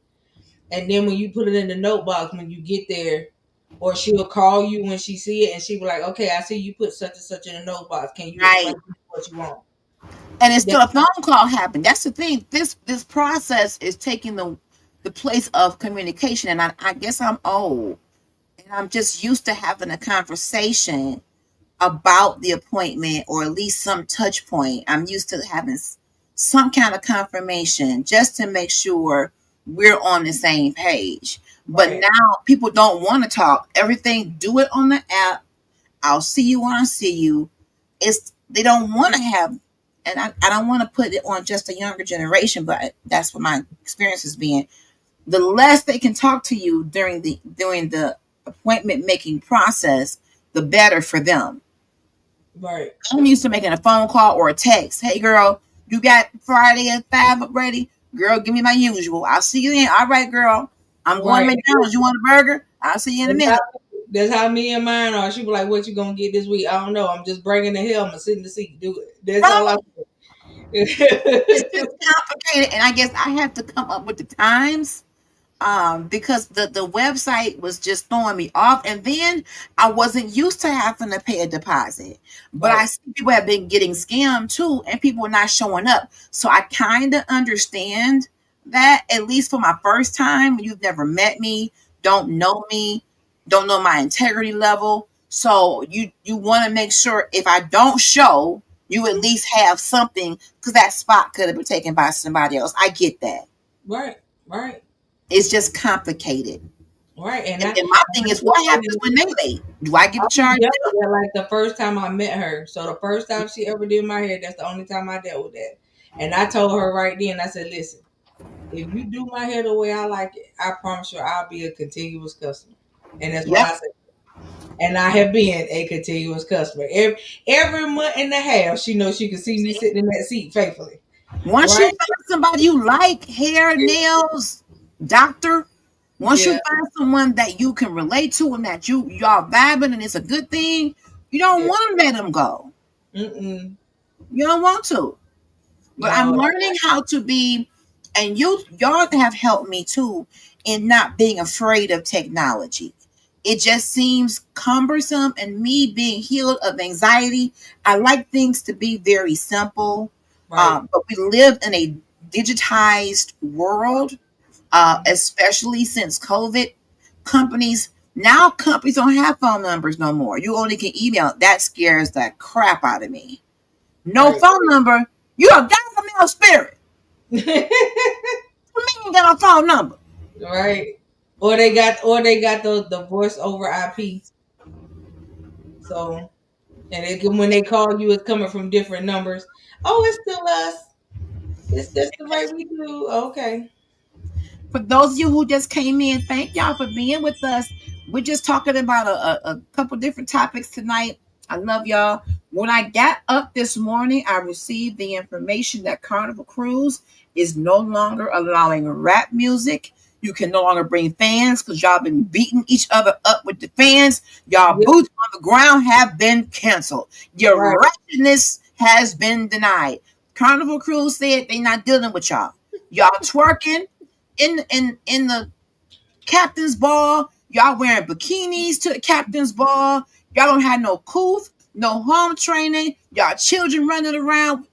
And then when you put it in the note box, when you get there, or she'll call you when she see it, and she be like, "Okay, I see you put such and such in the note box. Can you Right. explain what you want?" And it's That, still a phone call happened. That's the thing. This process is taking the place of communication, and I guess I'm old, and I'm just used to having a conversation about the appointment, or at least some touch point. I'm used to having some kind of confirmation just to make sure we're on the same page. But right. now people don't want to talk. Everything, do it on the app. I'll see you when I see you. They don't want to have, and I don't want to put it on just a younger generation, but that's what my experience has been. The less they can talk to you during the appointment making process, the better for them. Right. I'm used to making a phone call or a text. Hey girl, You got Friday at 5 up ready? Girl, give me my usual. I'll see you then. All right, girl. I'm going to Right. McDonald's. You want a burger? I'll see you in a That's how, minute. that's how me and mine are. She be like, "What you gonna get this week?" I don't know. I'm just bringing the helmet, sit in the seat, do it. That's all I Right. It's say. just complicated. And I guess I have to come up with the times because the website was just throwing me off, and then I wasn't used to having to pay a deposit. But I Right. see people have been getting scammed too, and people are not showing up. So I kind of understand that, at least for my first time. You've never met me, don't know my integrity level. So you want to make sure if I don't show, you at least have something, because that spot could have been taken by somebody else. I get that. Right. Right. It's just complicated. Right. And And then my thing is, what happens when they late? Do I get I a was charge? dealt with that like the first time I met her. So the first time she ever did my hair, that's the only time I dealt with that. And I told her right then, I said, "Listen, if you do my hair the way I like it, I promise you I'll be a continuous customer." And that's what Yep. I said. And I have been a continuous customer. Every month and a half, she knows she can see me sitting in that seat faithfully. Once you Right? find somebody you like, hair, nails, doctor, once you Yeah. find someone that you can relate to and that y'all vibing and it's a good thing, you don't Yeah. want to let them go. Mm-mm. You don't want to. But I'm No. learning how to be, and y'all have helped me too in not being afraid of technology. It just seems cumbersome, and me being healed of anxiety, I like things to be very simple. Right. But we live in a digitized world, especially since COVID. Companies don't have phone numbers no more. You only can email. That scares the crap out of me. No Right. phone number. You a governmental spirit. What mean you got a phone number? Right. Or they got the voice over IP. So and when they call you, it's coming from different numbers. Oh, it's still us. It's just the way we do. Okay. For those of you who just came in, thank y'all for being with us. We're just talking about a couple different topics tonight. I love y'all. When I got up this morning, I received the information that Carnival Cruise is no longer allowing rap music. You can no longer bring fans because y'all been beating each other up with the fans. Y'all Yep. boots on the ground have been canceled. Your Right. wretchedness has been denied. Carnival Cruise said they not dealing with y'all. Y'all twerking in the captain's ball. Y'all wearing bikinis to the captain's ball. Y'all don't have no couth, no home training. Y'all children running around,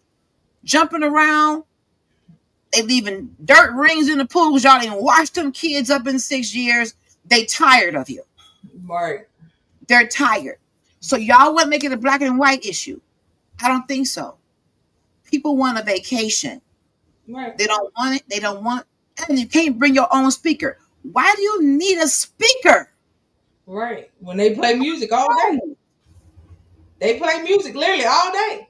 jumping around. They leaving dirt rings in the pools. Y'all didn't wash them kids up in 6 years. They tired of you. Right. They're tired. So y'all wouldn't make it a black and white issue. I don't think so. People want a vacation. Right. They don't want it. They don't want, and you can't bring your own speaker. Why do you need a speaker? Right. When they play music all day. They play music literally all day.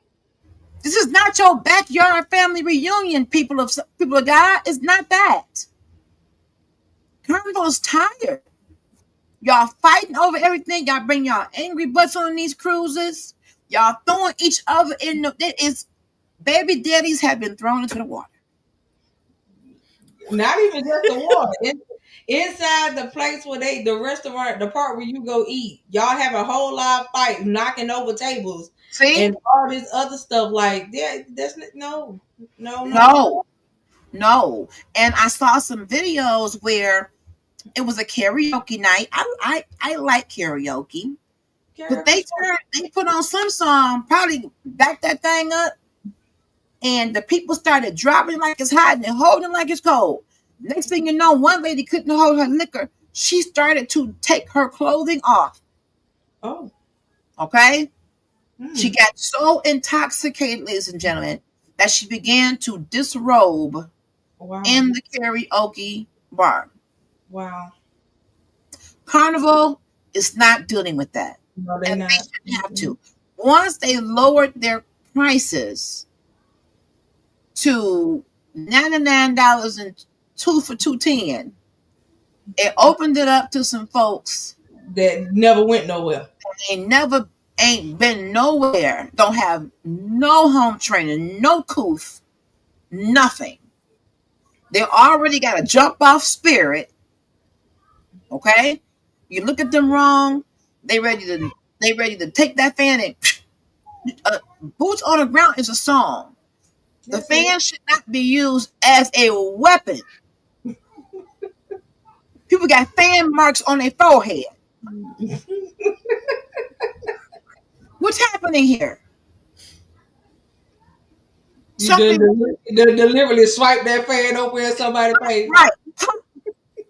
This is not your backyard family reunion, people of God. It's not that. Carnival's tired. Y'all fighting over everything. Y'all bring y'all angry butts on these cruises. Y'all throwing each other in the. It is baby daddies have been thrown into the water. Not even just the water. Inside the place where the restaurant, the part where you go eat, y'all have a whole lot of fight, knocking over tables See? and all this other stuff. Like that's no, no, no, no. No, no. And I saw some videos where it was a karaoke night. I like karaoke. But Karaoke's fun. they put on some song, probably back that thing up, and the people started dropping like it's hot and holding like it's cold. Next thing you know, one lady couldn't hold her liquor. She started to take her clothing off. Oh, Okay? She hmm. got so intoxicated, ladies and gentlemen, that she began to disrobe Wow, in the karaoke bar. wow. Carnival is not dealing with that. No, they And they not. shouldn't have Mm-mm. to. Once they lowered their prices to $99 and two for 210, it opened it up to some folks That never went nowhere. ain't been nowhere, don't have no home training, no couth. Nothing. They already got a jump off spirit. Okay, you look at them wrong, they ready to take that fan and boots on the ground is a song. The That's it. fan should not be used as a weapon. People got fan marks on their forehead. What's happening here? You Something done deliberately swipe that fan over in somebody's face. right.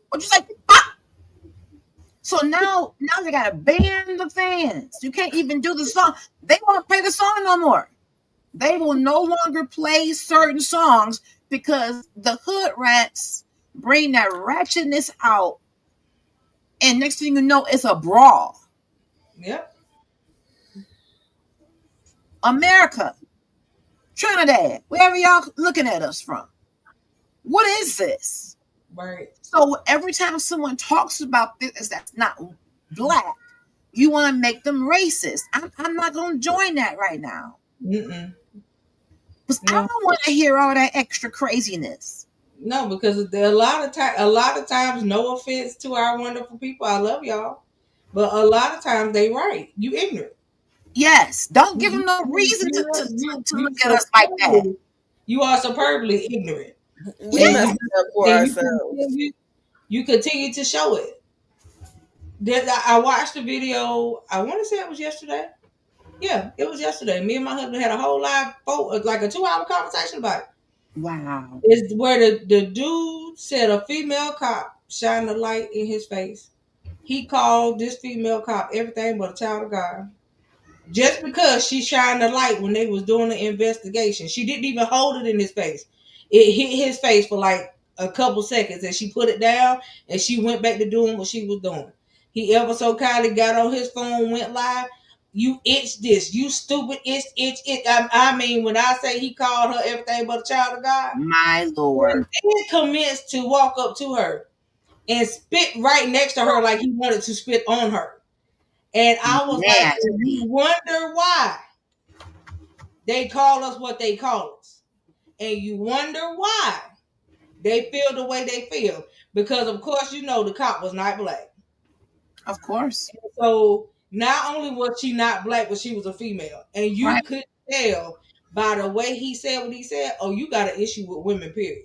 What you say? Ah! So now they gotta ban the fans. You can't even do the song. They won't play the song no more. They will no longer play certain songs because the hood rats bring that ratchetness out, and next thing you know, it's a brawl. Yep. America, Trinidad, wherever y'all looking at us from. What is this? Right. So every time someone talks about this that's not black, you want to make them racist. I'm not going to join that right now. Mm-mm. Because I No. don't want to hear all that extra craziness. No, because a lot of times, no offense to our wonderful people, I love y'all, but a lot of times they right. You ignorant. Yes, don't give them You no reason to, to, you, to, to you look at us like that. superbly, you are superbly ignorant, We and Yeah, you messing up for and ourselves. you continue to show it. I watched the video. I want to say it was yesterday. Yeah, it was yesterday. Me and my husband had a whole live like a 2 hour conversation about it. wow. Is where the dude said a female cop shined a light in his face. He called this female cop everything but a child of God. Just because she shined a light when they was doing the investigation. She didn't even hold it in his face. It hit his face for like a couple seconds and she put it down and she went back to doing what she was doing. He ever so kindly got on his phone, went live. You itch this, you stupid itch. I mean, when I say he called her everything but a child of God, My and Lord. then commenced to walk up to her and spit right next to her like he wanted to spit on her. And I was like, you Nasty. wonder why they call us what they call us. And you wonder why they feel the way they feel. Because, of course, you know the cop was not black. Of course. So not only was she not black, but she was a female. And you Right. could tell by the way he said what he said, oh, you got an issue with women, period.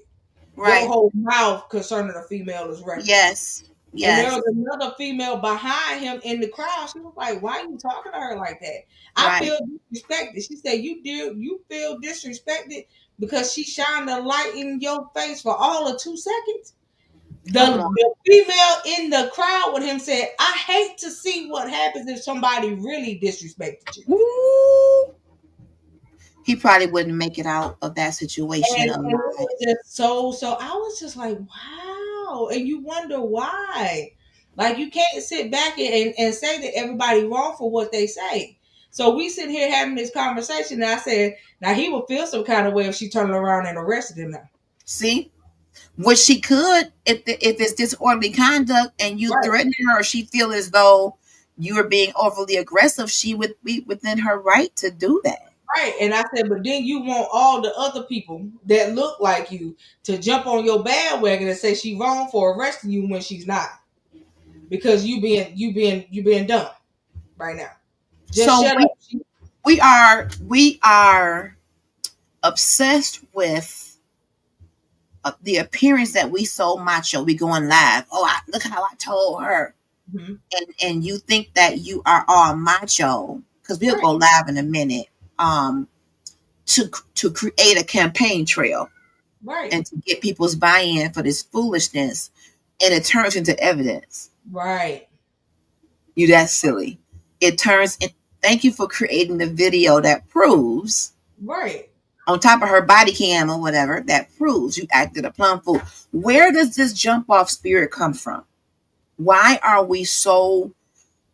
Your Right. whole mouth concerning a female is reckless. Yes. And there Yes. was another female behind him in the crowd. She was like, "Why are you talking to her like that?" I Right. feel disrespected. She said, You feel disrespected because she shined a light in your face for all of 2 seconds." Come on. The female in the crowd with him said, "I hate to see what happens if somebody really disrespected you." Ooh. He probably wouldn't make it out of that situation And it alive. was just so I was just like, wow. And you wonder why. Like you can't sit back and say that everybody wrong for what they say. So we sit here having this conversation, and I said, now he would feel some kind of way if she turned around and arrested him now. See, which she could if it's disorderly conduct and you Right. threaten her, or she feel as though you are being overly aggressive. She would be within her right to do that. Right. And I said, but then you want all the other people that look like you to jump on your bandwagon and say she wrong for arresting you when she's not. Because you being dumb right now. Just So shut up. we are obsessed with the appearance that we so macho. We going live. Oh, look how I told her. Mhm. And you think that you are all macho because we'll go live in a minute. To create a campaign trail Right. and to get people's buy-in for this foolishness, and it turns into evidence. Right. You that's silly. It turns in. Thank you for creating the video that proves, Right. on top of her body cam or whatever, that proves you acted a plum fool. Where does this jump off spirit come from? Why are we so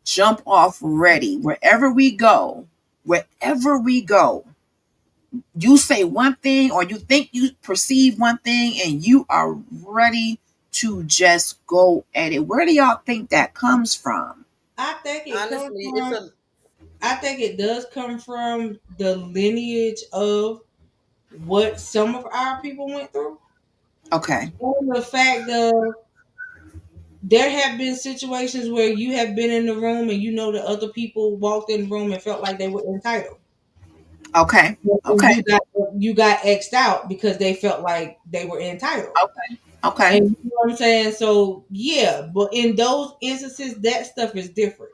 jump off ready? Wherever we go, you say one thing or you think you perceive one thing and you are ready to just go at it. Where do y'all think that comes from? I think it comes Honestly, from. I think it does come from the lineage of what some of our people went through, Okay. and the fact of there have been situations where you have been in the room and you know the other people walked in the room and felt like they were entitled. Okay. And Okay. you got X'd out because they felt like they were entitled. Okay. Okay. And you know what I'm saying? So yeah, but in those instances, that stuff is different.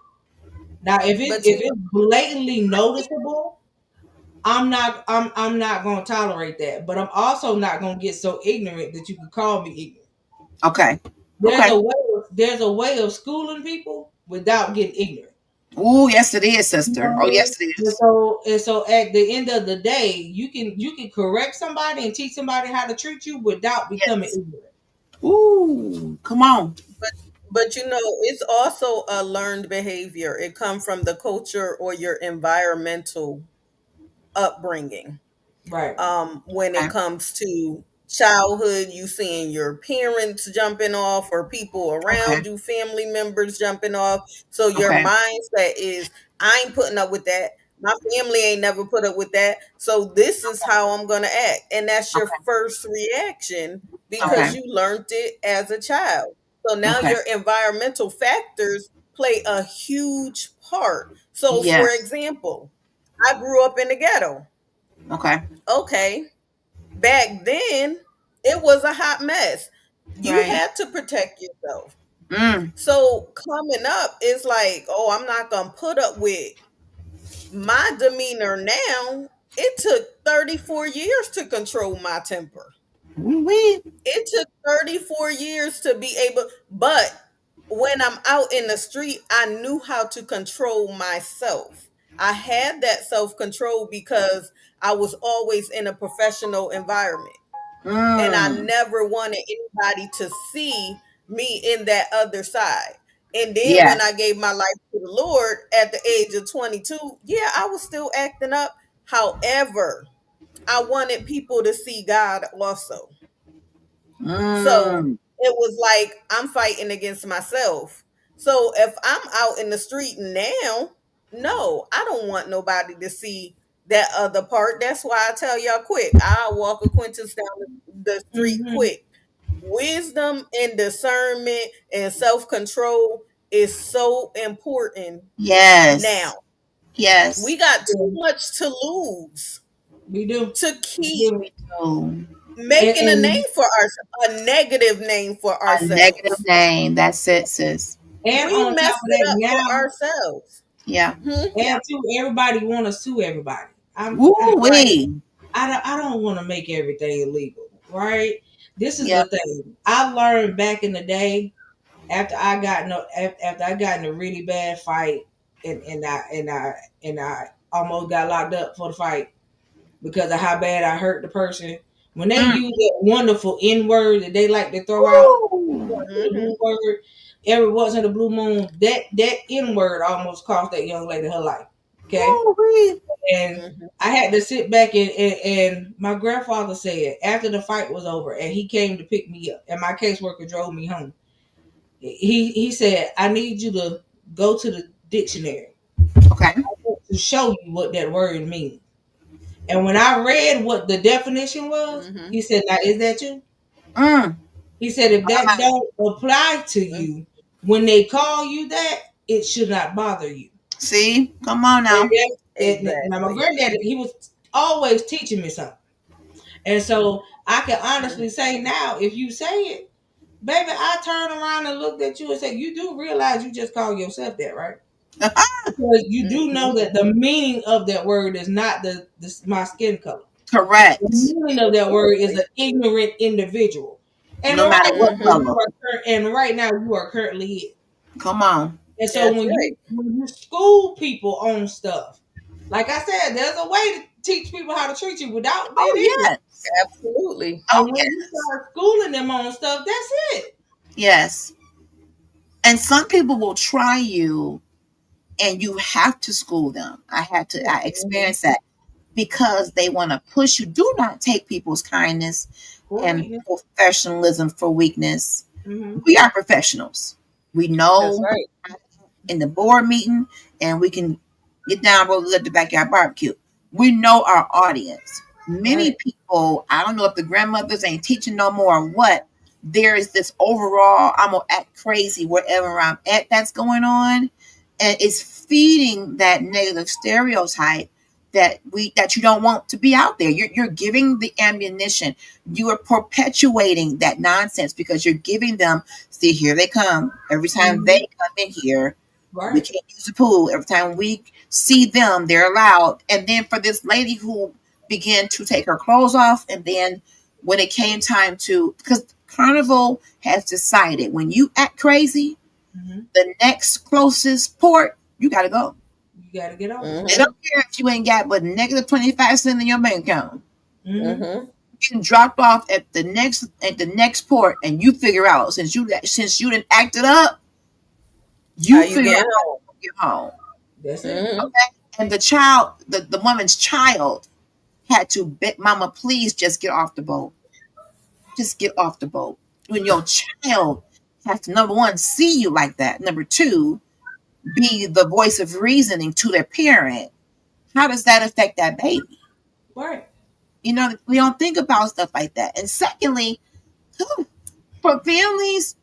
Now, But if it's blatantly noticeable, I'm not gonna tolerate that. But I'm also not gonna get so ignorant that you can call me ignorant. Okay. There's Okay. a way there's a way of schooling people without getting ignorant. Oh, yes, it is, You sister. know Oh, what I mean? yes, it And is. so at the end of the day, you can correct somebody and teach somebody how to treat you without becoming Yes. ignorant. Ooh, come on. but but it's also a learned behavior. It comes from the culture or your environmental upbringing. Right. When it Okay. comes to childhood, you seeing your parents jumping off or people Okay. around you, family members jumping off. So your Okay. mindset is, I ain't putting up with that. My family ain't never put up with that. So this is how I'm going to act. And that's your Okay. first reaction because Okay. you learned it as a child. So now Okay. your environmental factors play a huge part. So, for Yes. example, I grew up in the ghetto. Okay. Okay, back then it was a hot mess. You Right. had to protect yourself. Mm. So coming up, it's like, oh, I'm not gonna put up with my demeanor now. It took 34 years to control my temper. We. It took 34 years to be able, but when I'm out in the street, I knew how to control myself. I had that self control because I was always in a professional environment. And I Mm. never wanted anybody to see me in that other side. And then when I Yes. gave my life to the Lord at the age of 22, yeah, I was still acting up. However, I wanted people to see God also. So Mm. it was like I'm fighting against myself. So if I'm out in the street now, no, I don't want nobody to see that other part. That's why I tell y'all quick. I'll walk acquaintance down the street Mm-hmm. quick. Wisdom and discernment and self control is so important now. Yes. We Yes. got too Yeah, much to lose we do. to We keep do. We do. making a name And for ourselves, a negative name for A negative ourselves. name. That's it, sis. We on top messed of it that up for now, ourselves. Yeah. Yeah. and too, everybody want to sue everybody. Woo Right. wee. I don't want to make everything illegal, right? This is Yeah. the thing. I learned back in the day after I got in a really bad fight and I almost got locked up for the fight because of how bad I hurt the person. When they Mm. use that wonderful N word that they like to throw out, Woo. the Hmm. blue word, every once in the blue moon, that N word almost cost that young lady her life. Okay, Woo wee. and Hmm. I had to sit back and my grandfather said after the fight was over and he came to pick me up and my caseworker drove me home. He said, I need you to go to the dictionary Okay. to show you what that word means. And when I read what the definition was, Hmm. he said, now is that you? Mm. He said, if that Uh, don't apply to you, when they call you that, it should not bother you. see? Come on And now. now my Exactly. granddaddy, he was always teaching me something. And so I can honestly say now, if you say it, baby, I turn around and looked at you and said, you do realize you just call yourself that, right? Because you do know Hmm. that the meaning of that word is not my skin color. The Correct. meaning of that word is Absolutely. an ignorant individual. And No matter right what now Hmm. color. and right now you are currently it. Come on. And so That's right. when you school people on stuff, like I said, there's a way to teach people how to treat you without being Oh ignorant. yes. Absolutely. Oh And when you yes. start schooling them on stuff, that's it. Yes. And some people will try you and you have to school them. I Mhm. experienced that because they want to push you. Do not take people's kindness For and weakness. professionalism for weakness. Mm-hmm. We are professionals. We That's know right. in the board meeting and we can get down, roll, let the backyard barbecue. We know our audience. Many Right. people, I don't know if the grandmothers ain't teaching no more or what. There is this overall, I'm gonna act crazy wherever I'm at that's going on. And it's feeding that negative stereotype that you don't want to be out there. You're giving the ammunition. You are perpetuating that nonsense because you're giving them, see, here they come. Every time Hmm. they come in here, we Right. can't use the pool. Every time we see them, they're allowed. And then for this lady who began to take her clothes off, and then when it came time to, because Carnival has decided when you act crazy, Hmm. the next closest port, you got to go. You got to get off. They Mm-hmm. don't care if you ain't got but negative 25 cents in your bank account. Hmm. Mm-hmm. Getting dropped off at the next port, and you figure out since you didn't act it up, How you you figure out getting how home? to get home. That's it. Mm-hmm. Okay, and the child, the woman's child, had to beg, "Mama, please just get off the boat. Just get off the boat." When your child has to, number one, see you like that, number two, be the voice of reasoning to their parent, how does that affect that baby? Right. We don't think about stuff like that. And secondly, for families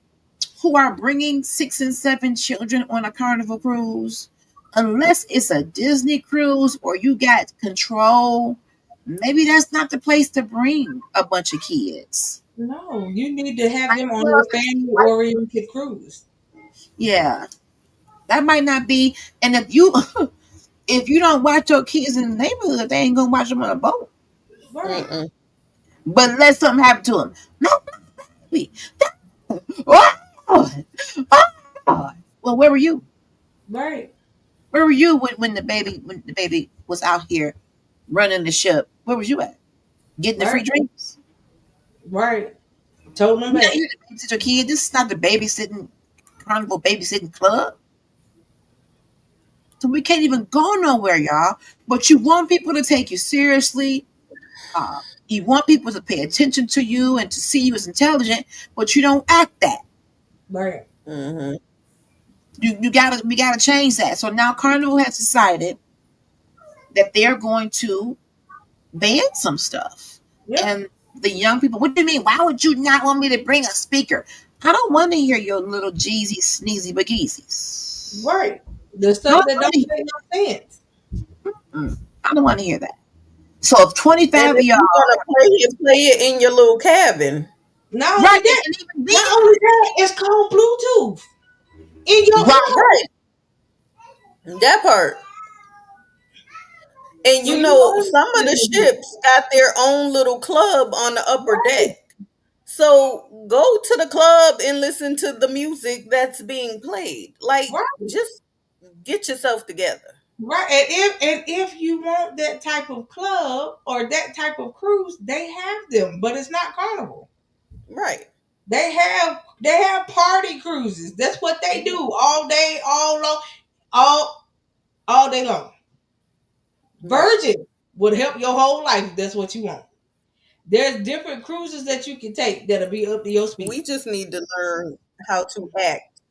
who are bringing 6 and 7 children on a Carnival cruise, unless it's a Disney cruise or you got control, maybe that's not the place to bring a bunch of kids. No, you need to have Like, them on well, a family oriented cruise. yeah, that might not be. And if you don't watch your kids in the neighborhood, they ain't gonna watch them on a boat. Right. Mm-mm. But let something happen to them. No, baby. Oh, God. Well, where were you? Right. Where were you when the baby was out here running the ship? Where was you at? Getting the Right. free drinks? Right. Toting them You're not back. here to babysit your kid. This is not the babysitting Carnival babysitting club. So we can't even go nowhere, y'all. But you want people to take you seriously. You want people to pay attention to you and to see you as intelligent, but you don't act that. Right. Mm-hmm. We gotta change that. So now Carnival has decided that they're going to ban some stuff. Yep. And the young people, what do you mean? Why would you not want me to bring a speaker? I don't want to hear your little Jeezy sneezy bageezys. Right. The I stuff don't that want don't to hear make no sense. I don't want to hear that. So if And 25 of if y'all, you're gonna play it in your little cabin, Not only right, that, and even not then, only that, it's called Bluetooth in your right, car. right? That part. And So you you know, always some of the listening to ships got their own little club on the upper deck. right, So go to the club and listen to the music that's being played. Like, right, just get yourself together. right. And if you want that type of club or that type of cruise, they have them, but it's not Carnival. Right. They have party cruises. That's what they do all day, all long, all day long. Right. Virgin would help your whole life if that's what you want. There's different cruises that you can take that'll be up to your speed. We just need to learn how to act.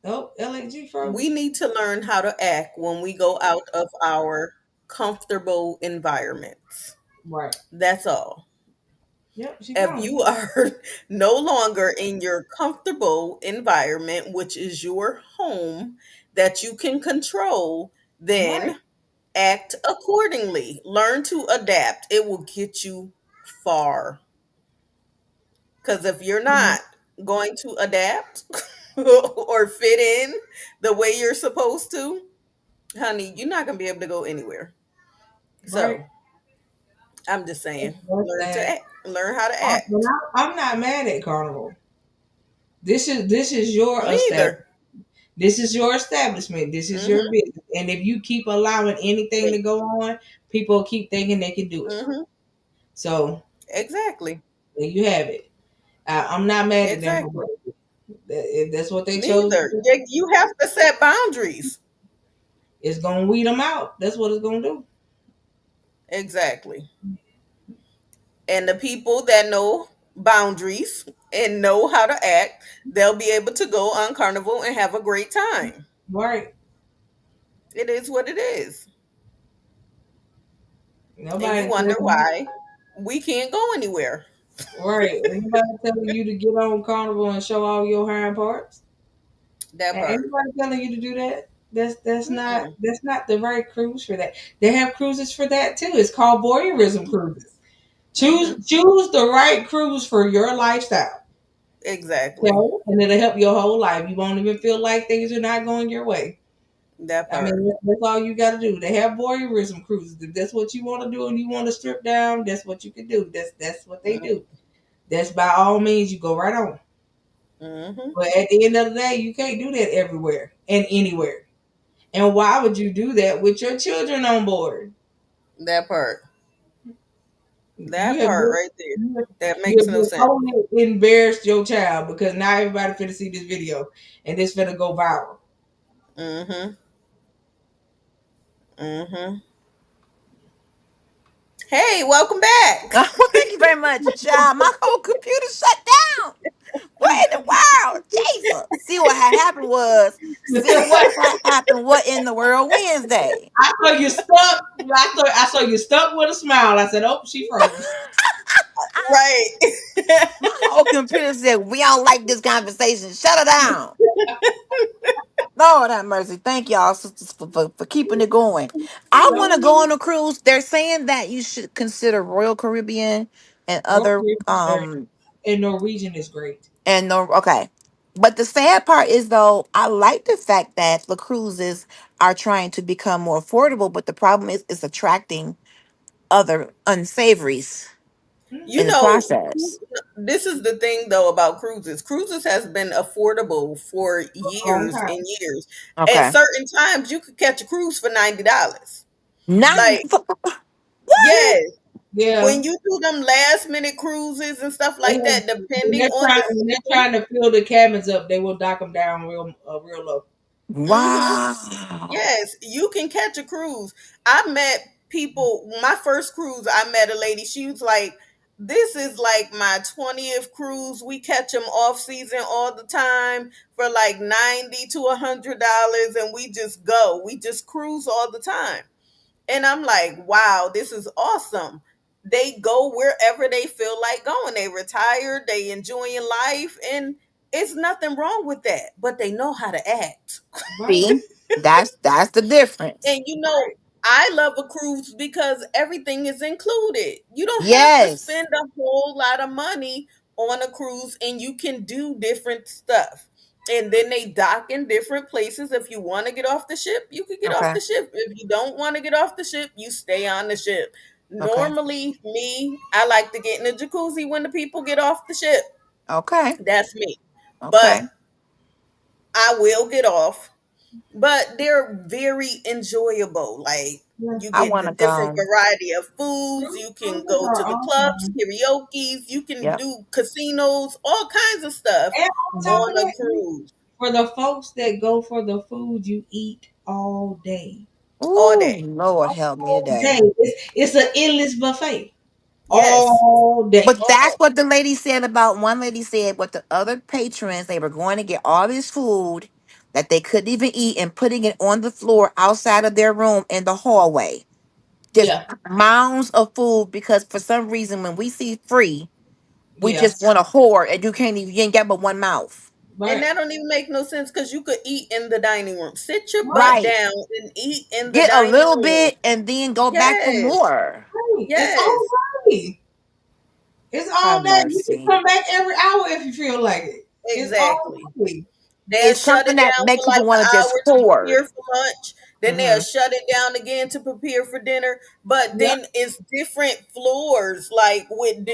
Oh, LNG We frozen. need to learn how to act when we go out of our comfortable environments. Right. That's all. Yep, she If gone. you are no longer in your comfortable environment, which is your home that you can control, Right. then act accordingly. Learn to adapt. It will get you far. Because if you're Mhm. not going to adapt or fit in the way you're supposed to, honey, you're not going to be able to go anywhere. Right. So I'm just saying, That's learn to sad. act, learn how to But act. I'm not mad at Carnival. This is your Me establishment. either. This is your establishment. This is your Hmm. business. And if you keep allowing anything to go on, people keep thinking they can do it. Hmm. So Exactly. there you have it. I'm not mad at them for Exactly. what if that's what they Me chose to either. do. You have to set boundaries. It's gonna weed them out. That's what it's gonna do. Exactly. And the people that know boundaries and know how to act, they'll be able to go on Carnival and have a great time. Right. It is what it is. And you Nobody wonder telling you, why we can't go anywhere. right? Anybody telling you to get on Carnival and show all your hind parts? That And part. anybody telling you to do that? Mm-mm. That's not the right cruise for that. They have cruises for that too. It's called voyeurism cruises. Mm-hmm. Choose the right cruise for your lifestyle. Exactly. Okay? And it'll help your whole life. You won't even feel like things are not going your way. That I part. mean, that's all you got to do. They have voyeurism cruises. If that's what you want to do and you want to strip down, that's what you can do. That's what they do. That's by all means, you go right on. Mm-hmm. But at the end of the day, you can't do that everywhere and anywhere. And why would you do that with your children on board? That part. You That have part just, right there. That you makes have no just sense. only embarrassed your child because now everybody finna see this video and this finna go viral. Mm-hmm. Mm-hmm. Hey, welcome back. Well, thank you very much, child. My whole computer shut down. What in the world? Jesus. See what had happened. What in the world Wednesday? I saw you stuck. I saw you stuck with a smile. I said, "Oh, she froze." Right. My whole computer said, we don't like this conversation. Shut it down. Lord have mercy. Thank y'all, sisters, for keeping it going. I want to go on a cruise. They're saying that you should consider Royal Caribbean and other Brokerage is great, and Norwegian is great. and no, okay. But the sad part is though, I like the fact that the cruises are trying to become more affordable, but the problem is it's attracting other unsavories You in Mhm. the know, process. this is the thing though about cruises. Cruises has been affordable for Long years and time. years. At Okay. certain times, you could catch a cruise for $90. Not Like, what? yes, Yeah. when you do them last minute cruises and stuff They like have, that, depending on the when they're season. trying to fill the cabins up, they will dock them down real low. Hmm. Wow. Yes, you can catch a cruise. I met people, my first cruise, I met a lady. She was like, this is like my 20th cruise. We catch them off season all the time for like 90 to $100 and we just go. We just cruise all the time. And I'm like, wow, this is awesome. They go wherever they feel like going. They retired, they enjoying life, and it's nothing wrong with that. But they know how to act. Right. See, that's the difference. And I love a cruise because everything is included. You don't have to Yes. spend a whole lot of money on a cruise and you can do different stuff. And then they dock in different places. If you want to get off the ship, you can get off Okay. the ship. If you don't want to get off the ship, you stay on the ship. Okay. Normally, me, I like to get in the jacuzzi when the people get off the ship. Okay. That's me. But Okay. I will get off, but they're very enjoyable. Like, Yeah. you I get want the to different go. variety of foods. You can Cruises go to are the clubs, awesome. karaoke's. You can Yep. do casinos, all kinds of stuff And on top Mhm. of on a that, cruise for the folks that go for the food, you eat all day. all Ooh, day. Lord help me All today. day. It's an endless buffet. Yes, All day. But that's what the lady said about one lady said what the other patrons they were going to get all this food that they couldn't even eat and putting it on the floor outside of their room in the hallway. Just Yeah. mounds of food because for some reason when we see free, we Yeah. just want to hoard and you ain't got but one mouth. and Right. that don't even make no sense because you could eat in the dining room. Sit your butt Right. down and eat in the Get a dining little room. bit and then go back for Yes, more. Right. It's all yes, day. It's all Have day. You can mercy. come back every hour if you feel like it. It's all exactly. day. They'll It's shut something it that down make for like people want to an just hour to hoard. prepare for lunch. Then they'll Hmm. shut it down again to prepare for dinner. But Yep. then it's different floors, like with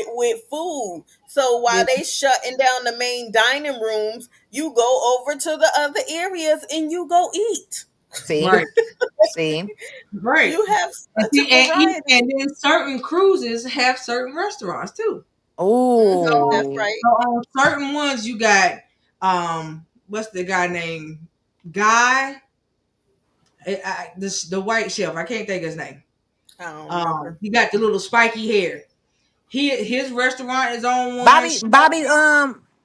food. So Yeah. while they shutting down the main dining rooms, you go over to the other areas and you go eat. See, Right. see. Right. You have And such see, a variety. and then certain cruises have certain restaurants too. Hmm, that's Oh, right. So on certain ones you got what's the guy named Guy? The white chef. I can't think of his name. I don't remember. He got the little spiky hair. His restaurant is on one.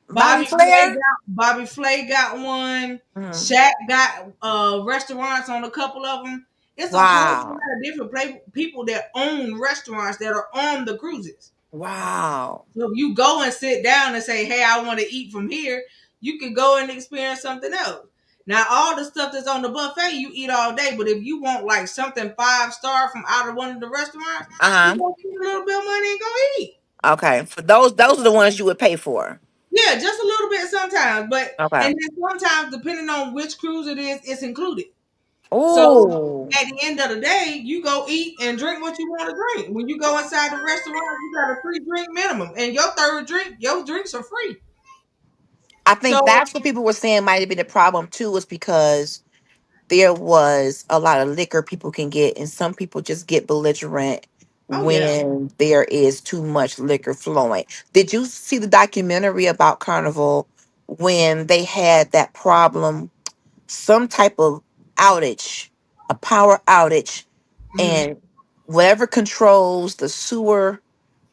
Bobby Flair. Bobby Flay got one. Mhm. Shaq got restaurants on a couple of them, It's a whole Wow. lot of different people that own restaurants that are on the cruises. Wow. So if you go and sit down and say, "Hey, I want to eat from here," you can go and experience something else. Now, all the stuff that's on the buffet, you eat all day. But if you want like something 5-star from out of one of the restaurants, you Uh-huh. go get a little bit of money and go eat. Okay. For those are the ones you would pay for. Yeah, just a little bit sometimes. But Okay. and then sometimes, depending on which cruise it is, it's included. So Ooh. at the end of the day, you go eat and drink what you want to drink. When you go inside the restaurant, you got a free drink minimum, and your third drink, your drinks are free. I So, think that's what people were saying might have been the problem too, was because there was a lot of liquor people can get, and some people just get belligerent oh yeah, when there is too much liquor flowing. Did you see the documentary about Carnival when they had that problem, some type of outage, a power outage, hmm and whatever controls the sewer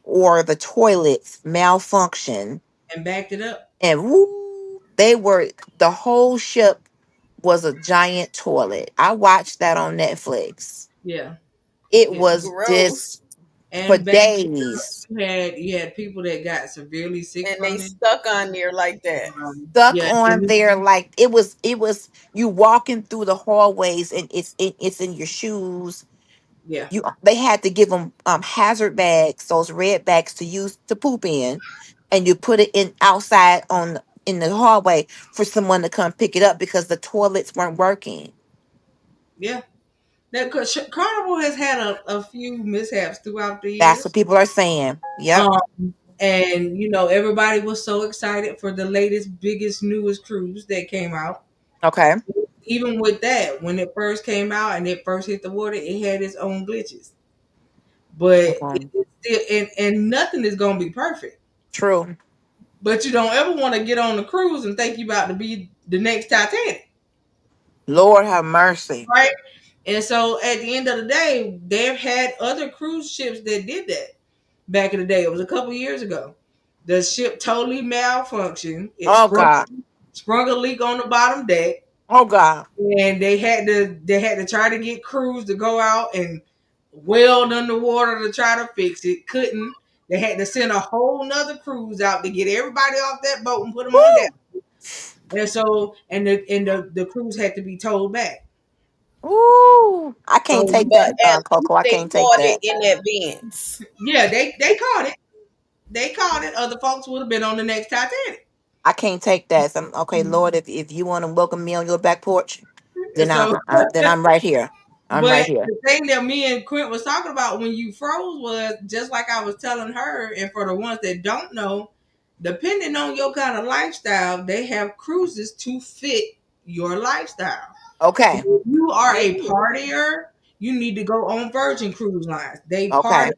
or the toilets malfunction, and backed it up. and woo, the whole ship was a giant toilet. I watched that on Netflix. Yeah, It yeah, was Gross. this for and backed it up. days. You had people that got severely sick And they from it. stuck on there like that. Stuck Yeah, on there like it was you walking through the hallways, and it's in your shoes. yeah, They had to give them hazard bags, those red bags to use to poop in, and you put it in outside on in the hallway for someone to come pick it up because the toilets weren't working. yeah. That Carnival has had a few mishaps throughout the That's what years. people are saying. Yep. And everybody was so excited for the latest, biggest, newest cruise that came out. Okay. Even with that, when it first came out and it first hit the water, it had its own glitches. But Okay. it's still, and nothing is gonna be perfect. True. But you don't ever want to get on the cruise and think you about to be the next Titanic, Lord have mercy. right? And so at the end of the day, they've had other cruise ships that did that back in the day. It was a couple years ago. The ship totally malfunctioned. It Oh God. sprung a leak on the bottom deck, Oh God. and they had to try to get crews to go out and weld underwater to try to fix it. Couldn't. They had to send a whole nother cruise out to get everybody off that boat and put them on deck. Woo. And so, the cruise had to be towed back. Ooh. I can't So take But that, at Coco. least I they can't take caught it that. in advance. yeah, they caught it. They caught it. Other folks would have been on the next Titanic. I can't take that. So, okay, Lord, if you want to welcome me on your back porch, So, then I'm right here. I'm right but here. the thing that me and Quint was talking about when you froze was just like I was telling her, and for the ones that don't know, depending on your kind of lifestyle, they have cruises to fit your lifestyle. So Okay. if you are They a do. partier, you need to go on Virgin Cruise Lines. They Okay.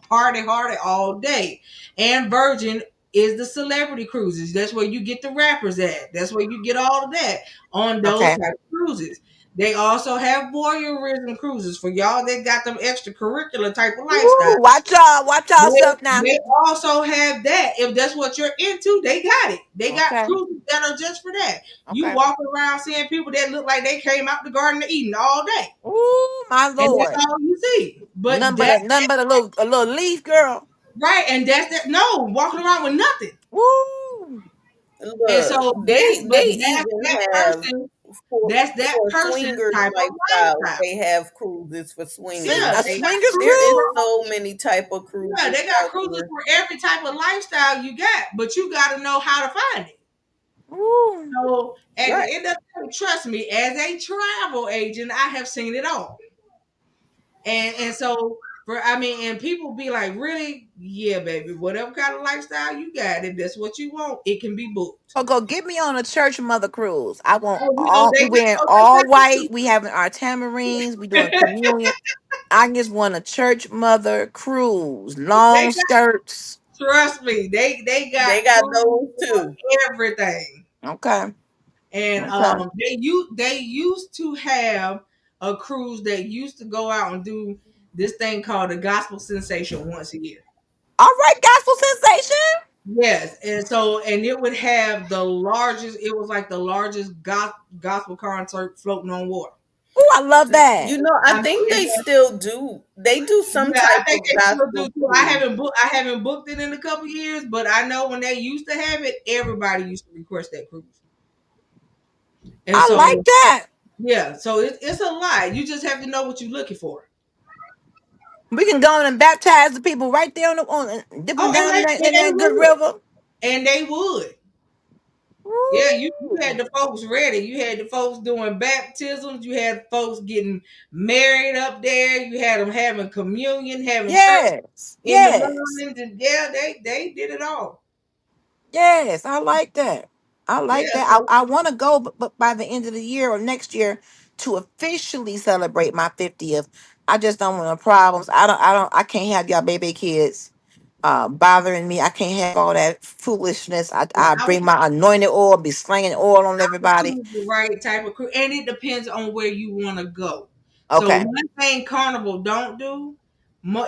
party hardy all day. And Virgin is the celebrity cruises. That's where you get the rappers at. That's where you get all of that on those Okay. type of cruises. They also have voyeurism cruises for y'all that got them extracurricular type of lifestyle. Woo. Watch y'all They, stuff now. they also have that. If that's what you're into, they got it. They got Okay. cruises that are just for that. You Okay. walk around seeing people that look like they came out the Garden of Eden all day, Ooh, my and that's Lord. all you see. But that Nothing but a little leaf, girl. right, and that's that. No, walking around with nothing. Woo. And Look, so they even have for that's that person's swingers type of lifestyle. lifestyle. They have cruises for swingers. A They got swingers There cruises is for cruise. so many type of yeah, cruises they got out cruises there. for every type of lifestyle you got, but you got to know how to find it. Ooh. So at Right. the end of the day, trust me, as a travel agent, I have seen it all. And so and people be like, really? Yeah, baby. Whatever kind of lifestyle you got, if that's what you want, it can be booked. Oh, go get me on a church mother cruise. I want Oh, all. We wearing all they white. We having our tamarines. We doing communion. I just want a church mother cruise. they Long got skirts. trust me, they got They got cruises those for too. everything. Okay. And Okay. they used to have a cruise that used to go out and do this thing called the gospel sensation once a year. All right, gospel sensation. Yes, and it would have the largest. It was like the largest gospel concert floating on water. Oh, I love that. I I think mean, they still do. They do some yeah, I type think of they still do gospel too. cruise. I haven't booked it in a couple years, but I know when they used to have it, everybody used to request that cruise. And I like so that. yeah, so it's a lot. You just have to know what you're looking for. We can go in and baptize the people right there dip them Oh, and down in they that good would. river. And they would. Yeah, you had Ooh. the folks ready. You had the folks doing baptisms. You had folks getting married up there. You had them having communion, having church Yes, in the yes, mornings, and yeah, they did it all. yes. I like that. I Yeah, like that. so I want to go, but by the end of the year or next year to officially celebrate my 50th. I just don't want no problems. I can't have y'all baby kids bothering me. I can't have all that foolishness. yeah, I bring my anointed oil, be slinging oil on would everybody. choose the right type of crew, and it depends on where you want to go. So Okay. one thing Carnival don't do,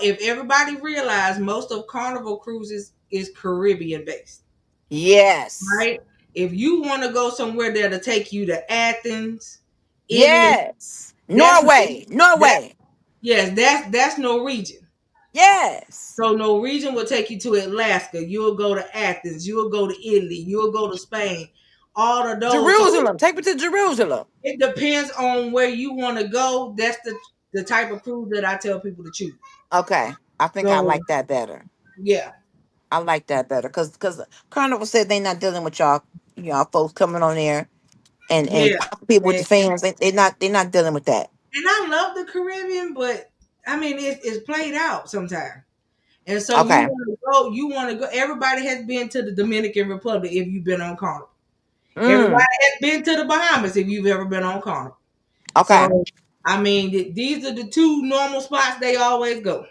if everybody realize most of Carnival cruises is Caribbean based, Yes. right? If you want to go somewhere that'll take you to Athens, Italy, Yes. that's Norway. that Norway. yes, that's Norwegian. Yes. So Norwegian will take you to Alaska. You'll go to Athens. You'll go to Italy. You'll go to Spain. All of those. So Jerusalem. Take me to Jerusalem. it depends on where you want to go. That's the type of cruise that I tell people to choose. Okay. I think I So like that better. yeah, I like that better because Carnival said they not dealing with y'all folks coming on there and yeah. popping people with And, the fans. They not dealing with that. and I love the Caribbean, but I mean it's played out sometimes. And so Okay. you want to go. Everybody has been to the Dominican Republic if you've been on Carnival. Everybody Mm. has been to the Bahamas if you've ever been on Carnival. Okay. So I mean, these are the two normal spots they always go,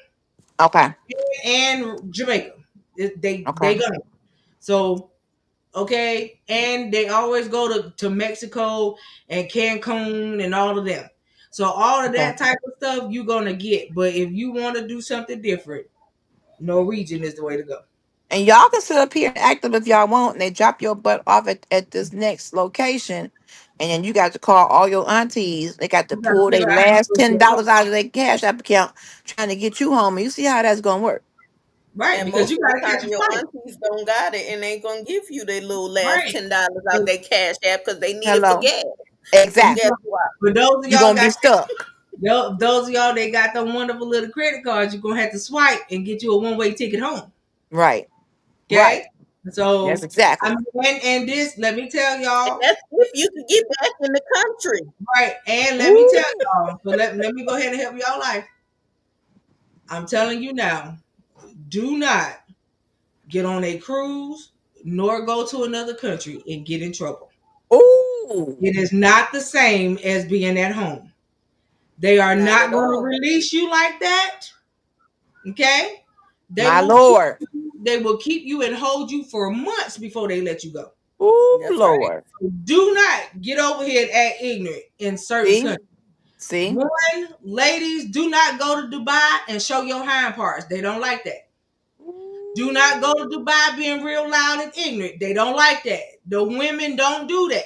Okay. and Jamaica. They Okay. go. So okay, and they always go to Mexico and Cancun and all of them. So all of Okay. that type of stuff you're gonna get. But if you want to do something different, Norwegian is the way to go. And y'all can sit up here and act up if y'all want, and they drop your butt off at this next location, and then you got to call all your aunties. They got to You got to pull their figure out how last to $10 out of their cash app account, trying to get you home. And you see how that's gonna work, right And because most you of the got to catch time, a your flight. aunties don't got it, and they gonna give you their little last Right. $10 out their cash app because they need it for hello, gas. So And guess so, exactly. what? for those of You're y'all gonna got be stuck. those of y'all that got the wonderful little credit cards, you're gonna have to swipe and get you a one-way ticket home. Right, right. Okay. That's So I exactly. mean, and this, let me tell And y'all, that's if you could get back in the country. right, and let me tell Ooh. y'all, so let me go ahead and help y'all life. I'm telling you now, do not get on a cruise nor go to another country and get in trouble. Ooh, It is not the same as being at home. They are Not not at going to all. release you like that. Okay? They my will keep lord. they will keep you and hold you for months before they let you go. Ooh, That's right. lord. Do not get over here and act ignorant in certain See, countries. see. One, ladies, do not go to Dubai and show your hind parts. They don't like that. Do not go to Ooh. Dubai being real loud and ignorant. They don't like that. The women don't do that.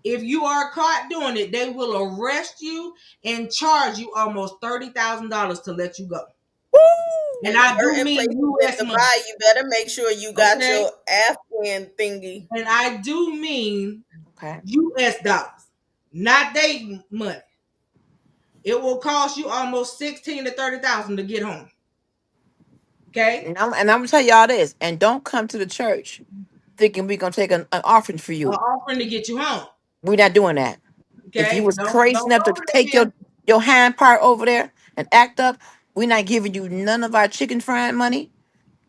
If you are caught doing it, they will arrest you and charge you almost $30,000 to let you go. And And I do certain mean places in U.S. money. Dubai, you better make sure you got Okay? your Afghan thingy. And I do mean Okay. U.S. dollars, not they money. It will cost you almost 16 to 30,000 to get home. Okay? And I'm gonna tell y'all this, and don't come to the church thinking we're gonna take an offering for An you. offering to get you home. We're not doing that. If you Okay? was crazy Don't enough go to over there take being your hand part over there and act up, we're not giving you none of our chicken frying money,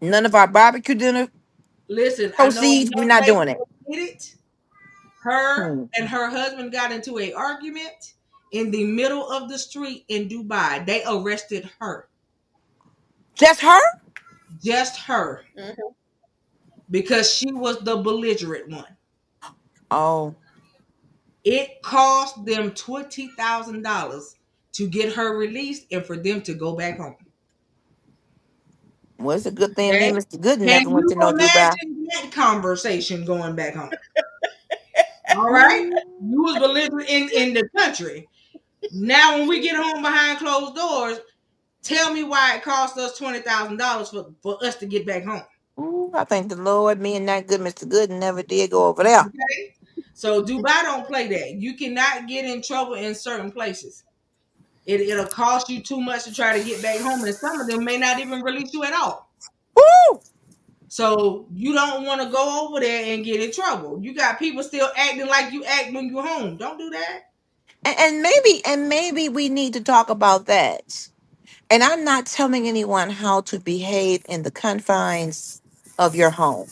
none of our barbecue dinner listen, I know a proceeds. We're young not lady doing it. that did it. Her Hmm. and her husband got into a argument in the middle of the street in Dubai. They arrested her. Just her? Just her. Hmm. Because she was the belligerent one. Oh, It cost them $20,000 to get her released and for them to go back home. well, it's a good thing Okay? name Mr. Good Can never went you to no Dubai. imagine that conversation going back home? All right? Ooh. You was belligerent in the country. Now, when we get home behind closed doors, tell me why it cost us $20,000 for us to get back home. Ooh, I thank the Lord. Me and that good Mr. Good never did go over there. Okay, so Dubai don't play that. You cannot get in trouble in certain places. It'll cost you too much to try to get back home, and some of them may not even release you at all. Woo! So you don't want to go over there and get in trouble. You got people still acting like you act when you're home. Don't do that. And maybe we need to talk about that. And I'm not telling anyone how to behave in the confines of your home.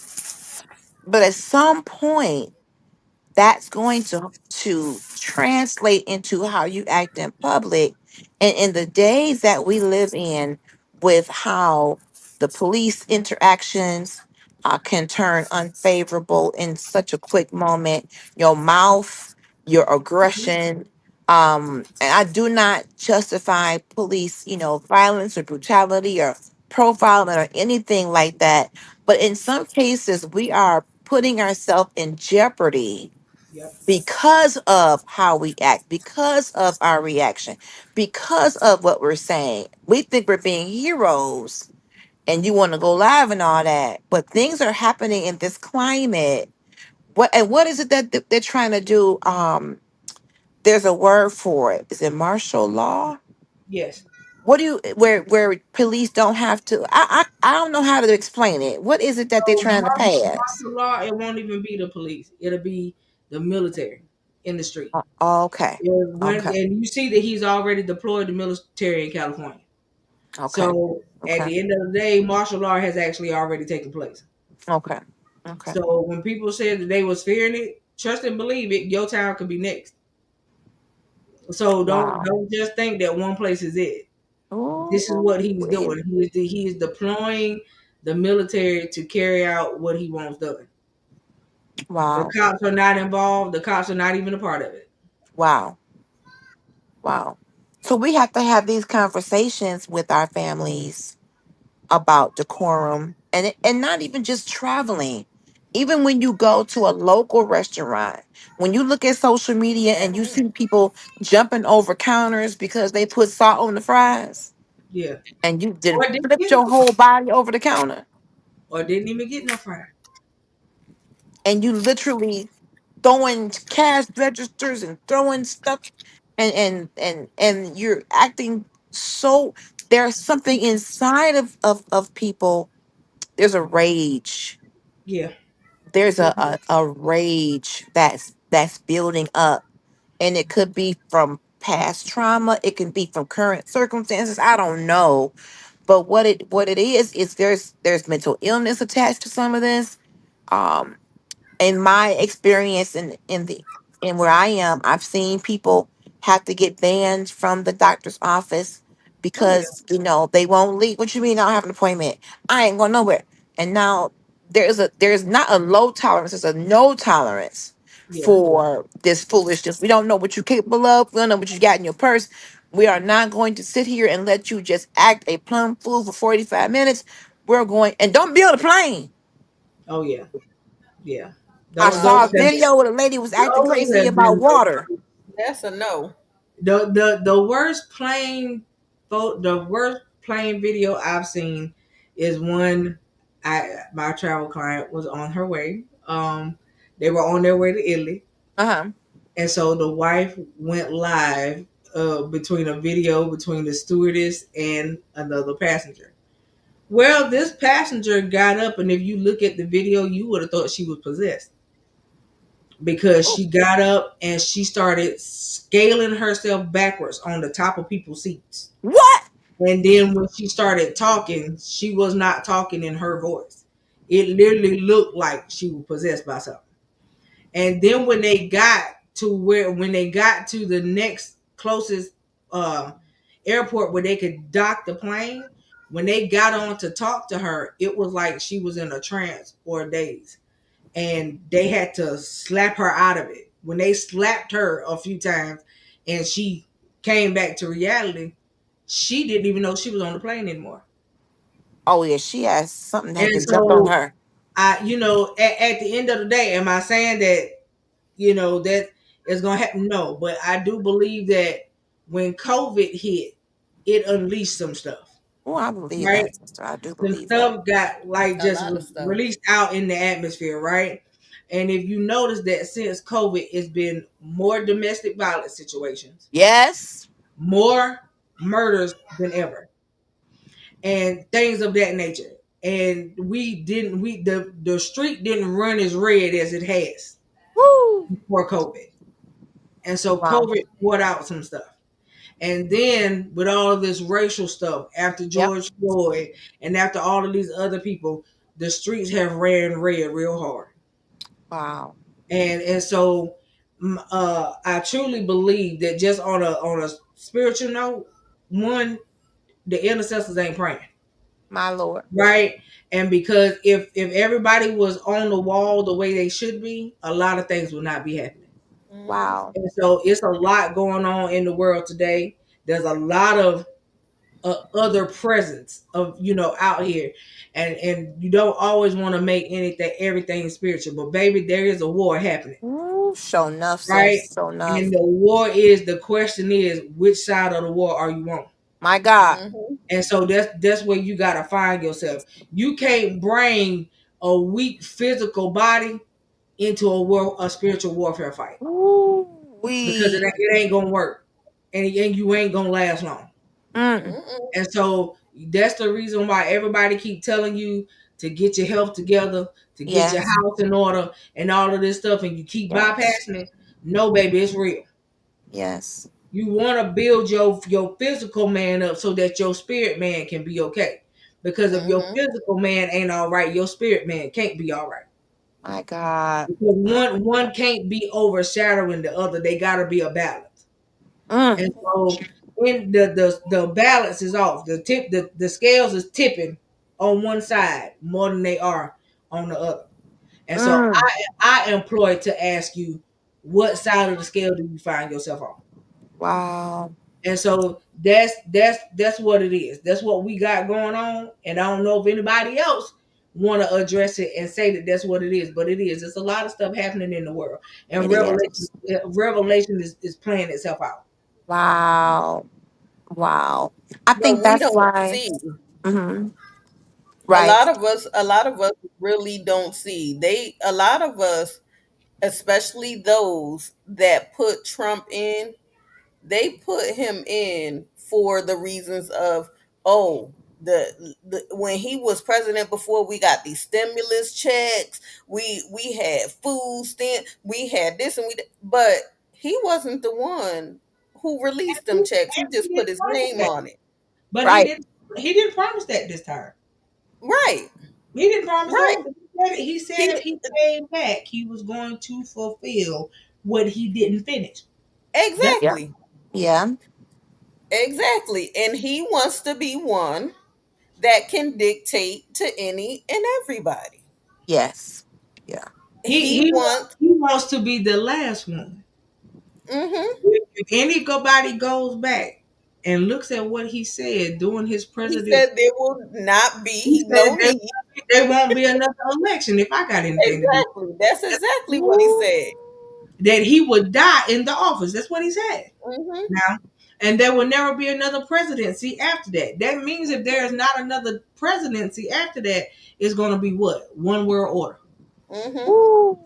But at some point, that's going to translate into how you act in public, and in the days that we live in, with how the police interactions can turn unfavorable in such a quick moment. Your mouth, your aggression, and I do not justify police, violence or brutality or profiling or anything like that, but in some cases we are putting ourselves in jeopardy Yep. because of how we act, because of our reaction, because of what we're saying. We think we're being heroes and you want to go live and all that, but things are happening in this climate. What is it that they're trying to do? There's a word for it. Is it martial law? Yes. What do you where police don't have to? I don't know how to explain it. What is it that they're So trying to pass? martial law, it won't even be the police. It'll be the military in the street. Okay, When okay, and you see that he's already deployed the military in California. okay, So at okay, the end of the day, martial law has actually already taken place. okay, okay. So when people said that they was fearing it, trust and believe it, your town could be next. So don't Wow. don't just think that one place is it. This is what he's Ooh, doing. He is deploying the military to carry out what he wants done. The wow, cops are not involved. The cops are not even a part of it. wow, wow. So we have to have these conversations with our families about decorum, and not even just traveling. Even when you go to a local restaurant, when you look at social media and you see people jumping over counters because they put salt on the fries, Yeah. and you Or didn't didn't flip get your no, whole body over the counter, or didn't even get no fire. and you literally throwing cash registers and throwing stuff, and you're acting so. There's something inside of people. There's a rage. Yeah. There's a rage that's building up, and it could be from past trauma, it can be from current circumstances, I don't know. But what it is there's mental illness attached to some of this. um in my experience, in where I am, I've seen people have to get banned from the doctor's office Oh yeah. because they won't leave. What you mean I don't have an appointment? I ain't going nowhere. And now there's not a low tolerance, there's a no tolerance Yeah. for this foolishness. We don't know what you're capable of. We don't know what you got in your purse. We are not going to sit here and let you just act a plum fool for 45 minutes. We're going, and don't be on the plane. Oh yeah. Yeah. I saw a Those video where the lady was acting crazy have about been water. That's a no. the worst plane the worst plane video I've seen is when my travel client was on her way. They were on their way to Italy, Uh-huh. and so the wife went live between a video between the stewardess and another passenger. Well, this passenger got up, and if you look at the video, you would have thought she was possessed because Oh, she got up and she started scaling herself backwards on the top of people's seats. what? And then when she started talking, she was not talking in her voice. It literally looked like she was possessed by something. And then when they got to the next closest uh, airport where they could dock the plane, when they got on to talk to her, it was like she was in a trance or a daze, and they had to slap her out of it. When they slapped her a few times and she came back to reality, she didn't even know she was on the plane anymore. Oh yeah, she has something had And to jump on so her. at the end of the day, am I saying that that is gonna happen? No, but I do believe that when COVID hit, it unleashed some stuff, Oh, I believe right? that, sister. I do The believe that. stuff got like A just lot of stuff. released out in the atmosphere, right? And if you notice that since COVID, it's been more domestic violence situations, Yes. more murders than ever, and things of that nature. And the street didn't run as red as it has Woo. before COVID. And so Wow. COVID brought out some stuff. And then with all of this racial stuff after Yep. George Floyd and after all of these other people, the streets have ran red real hard. Wow. And so I truly believe that just on a spiritual note, one, the intercessors ain't praying. My Lord. Right. And because if everybody was on the wall the way they should be, a lot of things would not be happening. Hmm. Wow. And so it's a lot going on in the world today. There's a lot of other presence of out here, and you don't always want to make everything spiritual, but baby, there is a war happening, Ooh, show enough, right? sis. Show enough. And the question is, which side of the war are you on? My God. Hmm. And so that's where you got to find yourself. You can't bring a weak physical body into a spiritual warfare fight, Ooh, because we. it ain't gonna work, and you ain't gonna last long. Mm. Mm-mm. And so that's the reason why everybody keep telling you to get your health together, to get your Yes. house in order, and all of this stuff, and you keep Yes. bypassing it. No, baby, it's real. Yes. You want to build your physical man up so that your spirit man can be okay. Because if your Hmm. physical man ain't all right, your spirit man can't be all right. My God. Because My one can't be overshadowing the other. They gotta be a balance. mm. And so when the balance is off, the scales is tipping on one side more than they are on the other. And so Mm. I employ to ask you, what side of the scale do you find yourself on? Wow. And so that's what it is. That's what we got going on. And I don't know if anybody else want to address it and say that that's what it is, but it is. It's a lot of stuff happening in the world, and It is. revelation is playing itself out. Wow. Wow. I But think we that's don't why. see. Hmm. A Right. lot of us, a lot of us really don't see. A lot of us, especially those that put Trump in, they put him in for the reasons of, oh, the when he was president before, we got these stimulus checks, we had food stamp, we had this and but he wasn't the one who released them checks. He He just put didn't his promise name that, on it. but Right. he didn't promise that this time. Right. He didn't promise Right. those. He said He if he came back, he was going to fulfill what he didn't finish. That's Yeah. exactly. Yeah. Exactly. And he wants to be one that can dictate to any and everybody. Yes. Yeah. he He he wants. he wants to be the last one. Hmm. If anybody goes back and looks at what he said during his He presidency, said there will not he be said no need. there won't be another election if I got anything to do. Exactly. That's exactly what he Ooh. said. That he would die in the office. That's what he said. Hmm. Now, and there will never be another presidency after that. That means if there is not another presidency after that, it's going to be what? One world order. Hmm. Ooh.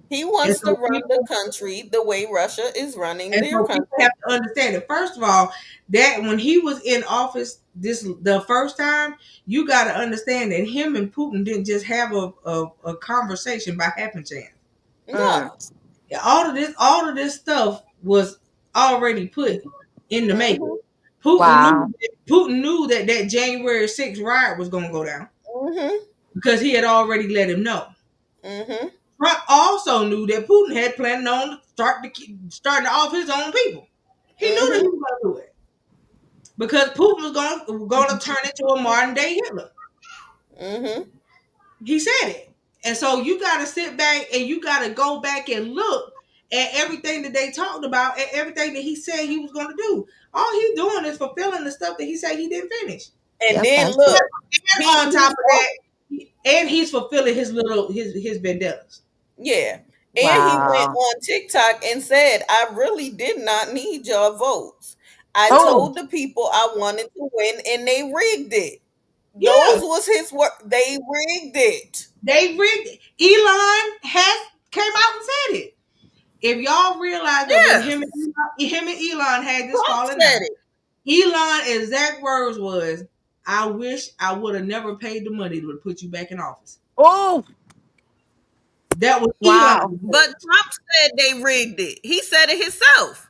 He And wants to so run the people, country the way Russia is running their people country. have to understand it. First of all, that when he was in office the first time, you got to understand that him and Putin didn't just have a conversation by happen chance. Mm. No. All of this stuff was already put in the making. Hmm. Wow. Putin knew that that January 6th riot was going to go down Hmm. because he had already let him know. Hmm. Trump also knew that Putin had planned on starting off his own people. He knew that he Hmm. was going to do it because Putin was going to turn into a modern day Hitler. Hmm. He said it. And so you got to sit back and you got to go back and look at everything that they talked about and everything that he said he was going to do. All he's doing is fulfilling the stuff that he said he didn't finish. And Yep. then That's it. look, And on top he of that, and he's fulfilling his vendettas. yeah. And he went Wow. on TikTok and said, I really did not need your votes. I Oh, told the people I wanted to win and they rigged it. Those Yeah, was his work. They rigged it. they rigged it. Elon has came out and said it. If y'all realize that when Yeah. him and Elon had this Trump falling said out, it. Elon exact words was, "I wish I would have never paid the money to put you back in office." oh, That was wow. Elon's But words. Trump said they rigged it. He said it himself.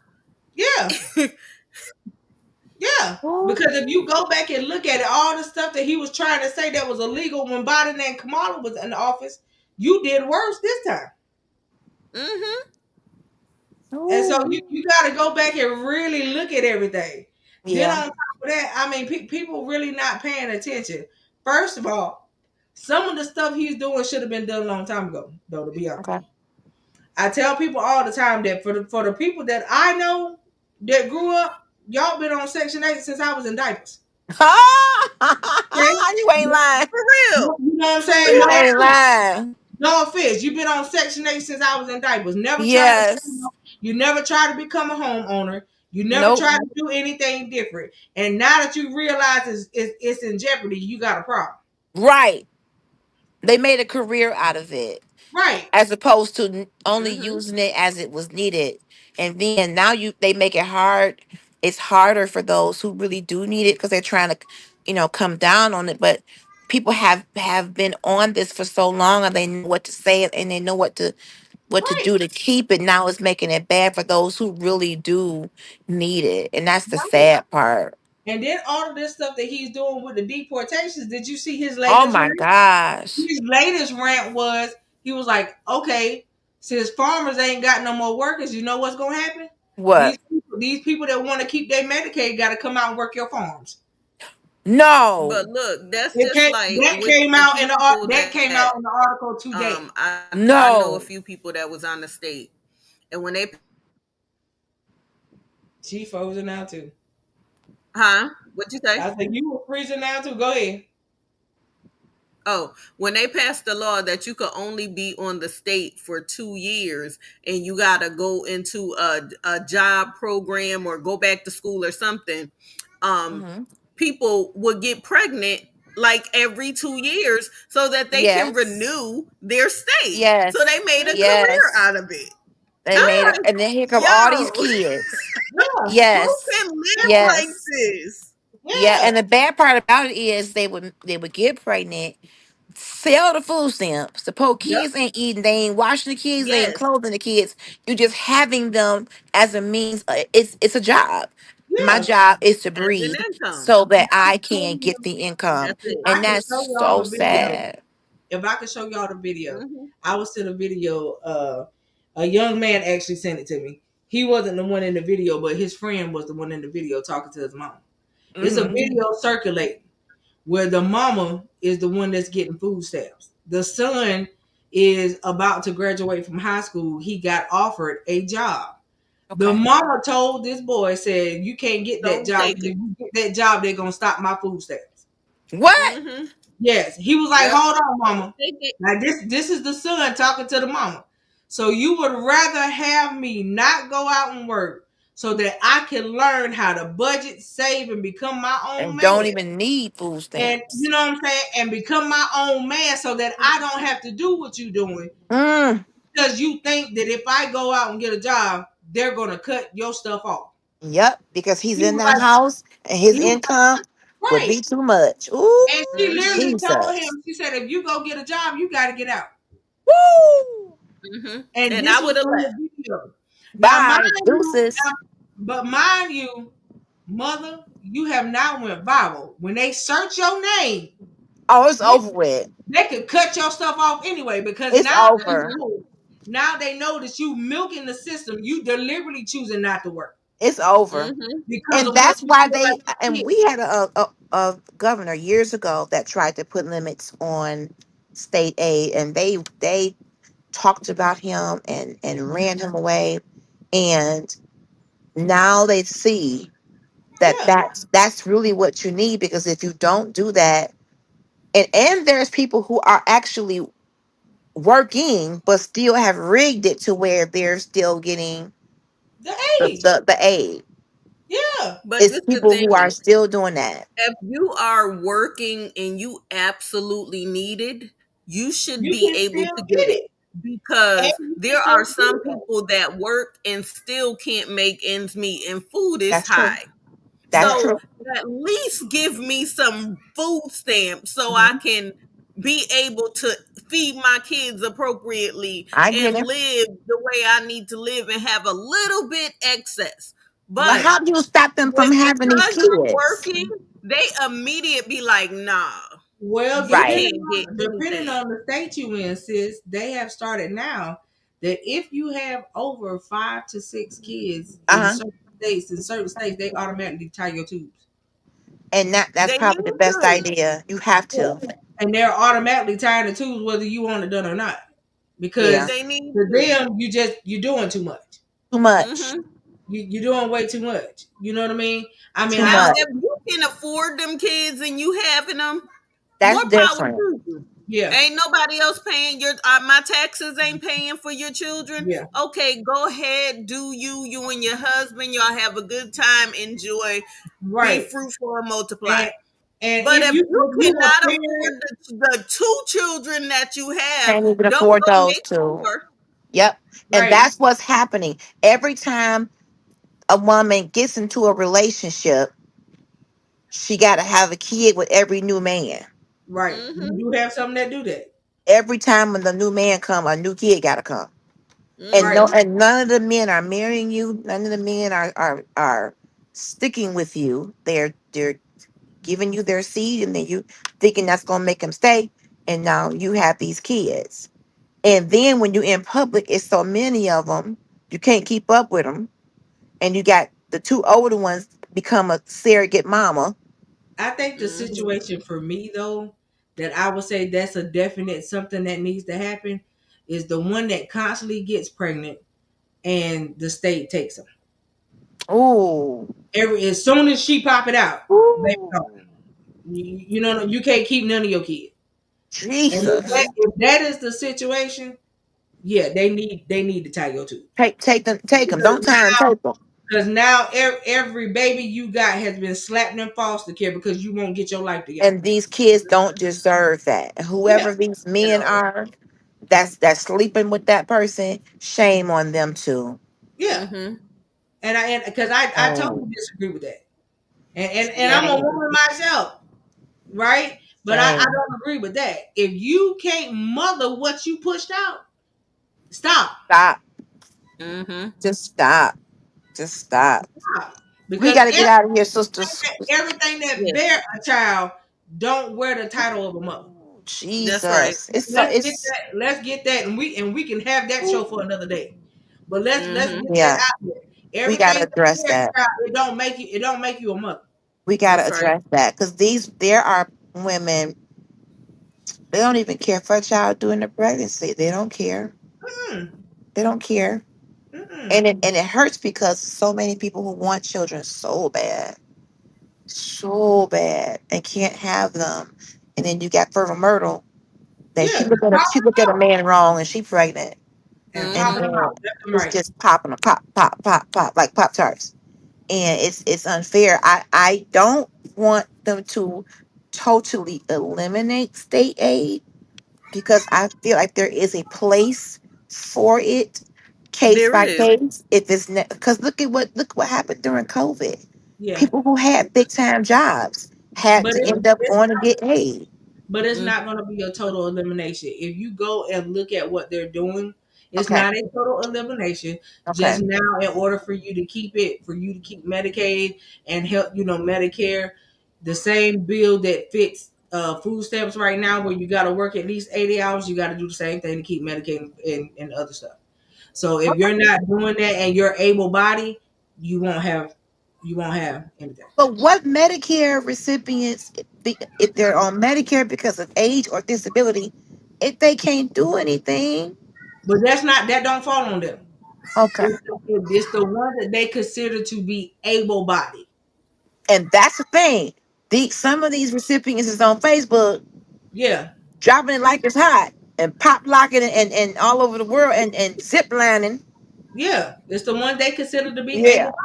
Yeah, yeah. Oh, Because if you go back and look at it, all the stuff that he was trying to say that was illegal when Biden and Kamala was in the office, you did worse this time. Mm-hmm. And so oh. you got to go back and really look at everything. Then Yeah. on top of that, I mean, people really not paying attention. First of all, some of the stuff he's doing should have been done a long time ago, though, to be honest. Okay. I tell people all the time that for the people that I know that grew up, y'all been on Section 8 since I was in diapers. Okay? You ain't lying. For real. You know what I'm For saying? You No real. ain't offense. lying. No offense. You've been on Section 8 since I was in diapers. Never tried to Yes. you never tried to become a homeowner. You never Nope. tried to do anything different. And now that you realize it's in jeopardy, you got a problem. Right. They made a career out of it, Right. as opposed to only Mm-hmm. using it as it was needed. And then now they make it hard. It's harder for those who really do need it because they're trying to, come down on it. But people have been on this for so long, and they know what to say and they know what to Right. do to keep it. Now it's making it bad for those who really do need it, and that's the Right. sad part. And then all of this stuff that he's doing with the deportations, did you see his Oh latest my rant? gosh. His latest rant was he was like, okay, since farmers ain't got no more workers, you know what's gonna happen? What? These people that want to keep their Medicaid got to come out and work your farms. But No. look, that's just like with the people That came that out in the article today. I know a No. few people that was on the state, and when they She frozen now too. huh, what you say? I said you were freezing now too. Go ahead. Oh, when they passed the law that you could only be on the state for 2 years and you got to go into a job program or go back to school or something, um, Hmm. people would get pregnant like every 2 years so that they can Yes. renew their state. So they Yes. made a Mhm. career Yes. out of it. They I'm made it, like, and then here come all these yo, kids. Yeah, who Yes. can live like Yes. this? Yeah, yeah, and the bad part about it is they would get pregnant, sell the food stamps. The poor Yep. kids ain't eating, they ain't washing the kids, they ain't Yes. clothing the kids. You just having them as a means. It's a job. My yeah. job is to As an breed income. so If that I I could show can get you, the income, That's it. I and could that's show y'all so the video. sad. If I could show y'all the video, Hmm. I would send a video. A young man actually sent it to me. He wasn't the one in the video, but his friend was the one in the video talking to his mom. It's a Hmm. video circulating where the mama is the one that's getting food stamps. The son is about to graduate from high school. He got offered a job. The Okay. mama told this boy, said, "You can't get that Don't job take because it. if you get that job, they're gonna stop my food stamps." What? Hmm. Yes, he was like, Yep. "Hold on, Don't mama. take it. Now this is the son talking to the mama. So you would rather have me not go out and work so that I can learn how to budget, save, and become my own And don't man." even need food And you stamps. know what I'm saying? And become my own man so that I don't have to do what you're doing Mm. because you think that if I go out and get a job, they're gonna cut your stuff off. Yep, because he's He in was that like, house and his he was income like, would right. be too much. Ooh, And she Hmm. literally told Jesus. him, she said, if you go get a job, you gotta get out. Woo! Hmm. And And this I was would have on left. the video. Now, mind Bye. you, Deuces. but mind you, mother, you have now went viral. When they search your name, Oh, it's they, over with. they could cut your stuff off anyway because It's now they over. Hmm. know. Now they know that you milking the system. You deliberately choosing not to work It's over. Hmm. because And of what that's you why feel like and you we had a governor years ago that tried to put limits on state aid, and they talked about him and ran him away. And now they see did. that Yeah, that's really what you need, because if you don't do that, and there's people who are actually working but still have rigged it to where they're still getting the the aid. the, the aid. Yeah. But It's this the people who are thing. still doing that. If you are working and you absolutely need it, you should You be can able still to get get it it. And because you can there still are get some it though. people that work and still can't make ends meet and food is That's true. high. That's Right. So true. at least give me some food stamps so I Mhm. can be able to feed my kids appropriately I get and it. live the way I need to live and have a little bit excess. But But Right. how do you stop them from having these because you're kids? working, they immediately be like, nah, Well, you Right. can't get depending anything. on the state you in, sis, they have started now that if you have over 5 to 6 kids Uh huh. in certain states, they automatically tie your tubes. And that's They need probably the best to. idea. You have Yeah. to. And they're automatically tying the tubes whether you want it done or not. Yeah. Because They need to to. them, you're doing too much. Too much. Hmm. You're doing way too much. You know what I mean? I mean, Too I Now, much. know. if you can afford them kids and you having them, That's more power different. to you. Yeah. Ain't nobody else paying your my taxes ain't paying for your children. Yeah. Okay, go ahead, do you and your husband, y'all have a good time, enjoy, be Right. fruitful and multiply. And and But if if you you a cannot afford parent, the two children that you have, Can't even don't afford go those make two. more. Yep. And right, that's what's happening. Every time a woman gets into a relationship, she got to have a kid with every new man. right. You Mm-hmm. do have some that do that. Every time when the new man come, a new kid got to come. And no, Right. Mm-hmm. and none of the men are marrying you. None of the men are sticking with you. They're giving you their seed, and then you thinking that's gonna make them stay. And now you have these kids. And then when you're in public, it's so many of them, you can't keep up with them. And you got the two older ones become a surrogate mama. I think the Mm-hmm. situation for me though, that I would say that's a definite something that needs to happen, is the one that constantly gets pregnant and the state takes them. Ooh. Every as soon as she pop it out, baby, no. Ooh. You know you can't keep none of your kids. And Jesus. if that is the situation, yeah, they need to tie your tubes. Take them. Don't tie them, take them. Because now every baby you got has been slapped in foster care because you won't get your life together. And these kids don't deserve that. And Yeah, whoever these You men know. are, that's sleeping with that person, shame on them too. yeah. Mm-hmm. And because I totally Shame. disagree with that. And I'm a Shame. woman myself, right? But I Shame. don't agree with that. If you can't mother what you pushed out, stop. Stop. Mm-hmm. Just stop. Just stop. Stop. We Because got to get out of here, sisters. everything that Yeah, bear a child don't wear the title of a mother. that's right. Jesus. It's so Let's get it's that. Let's get that, and we can have that show for another day. But let's Mm-hmm. get that yeah. out there. We got Everything to that address bear that. a child, it don't make you a mother. We got to That's right. address that because there are women, they don't even care for a child during the pregnancy. They don't care. Mm-mm, They don't care. mm-mm. And it hurts because so many people who want children so bad, and can't have them. And then you got Fervor Myrtle that Yeah, she popping looked at a them out man wrong and she pregnant, and and popping Mm-hmm. them then out left and it's right. just popping a pop, pop, pop, pop like Pop Tarts. And it's unfair. I don't want them to totally eliminate state aid because I feel like there is a place for it, case There by is. case. If it's because look what happened during COVID. Yeah, People who had big time jobs had but to end up it's going to get aid. not going to be a total elimination. If you go and look at what they're doing, it's Okay, not a total elimination. okay, Just now, in order for you to keep it, for you to keep Medicaid and help, Medicare, the same bill that fits food stamps right now, where you got to work at least 80 hours, you got to do the same thing to keep Medicaid and other stuff. So if you're not doing that and you're able body, you won't have anything. but what Medicare recipients, if they're on Medicare because of age or disability, if they can't do anything, But that don't fall on them. okay. It's the one that they consider to be able bodied. And that's the thing. Some of these recipients is on Facebook Yeah, dropping it like it's hot and pop locking and all over the world and zip lining. yeah. It's the one they consider to be Yeah. able bodied.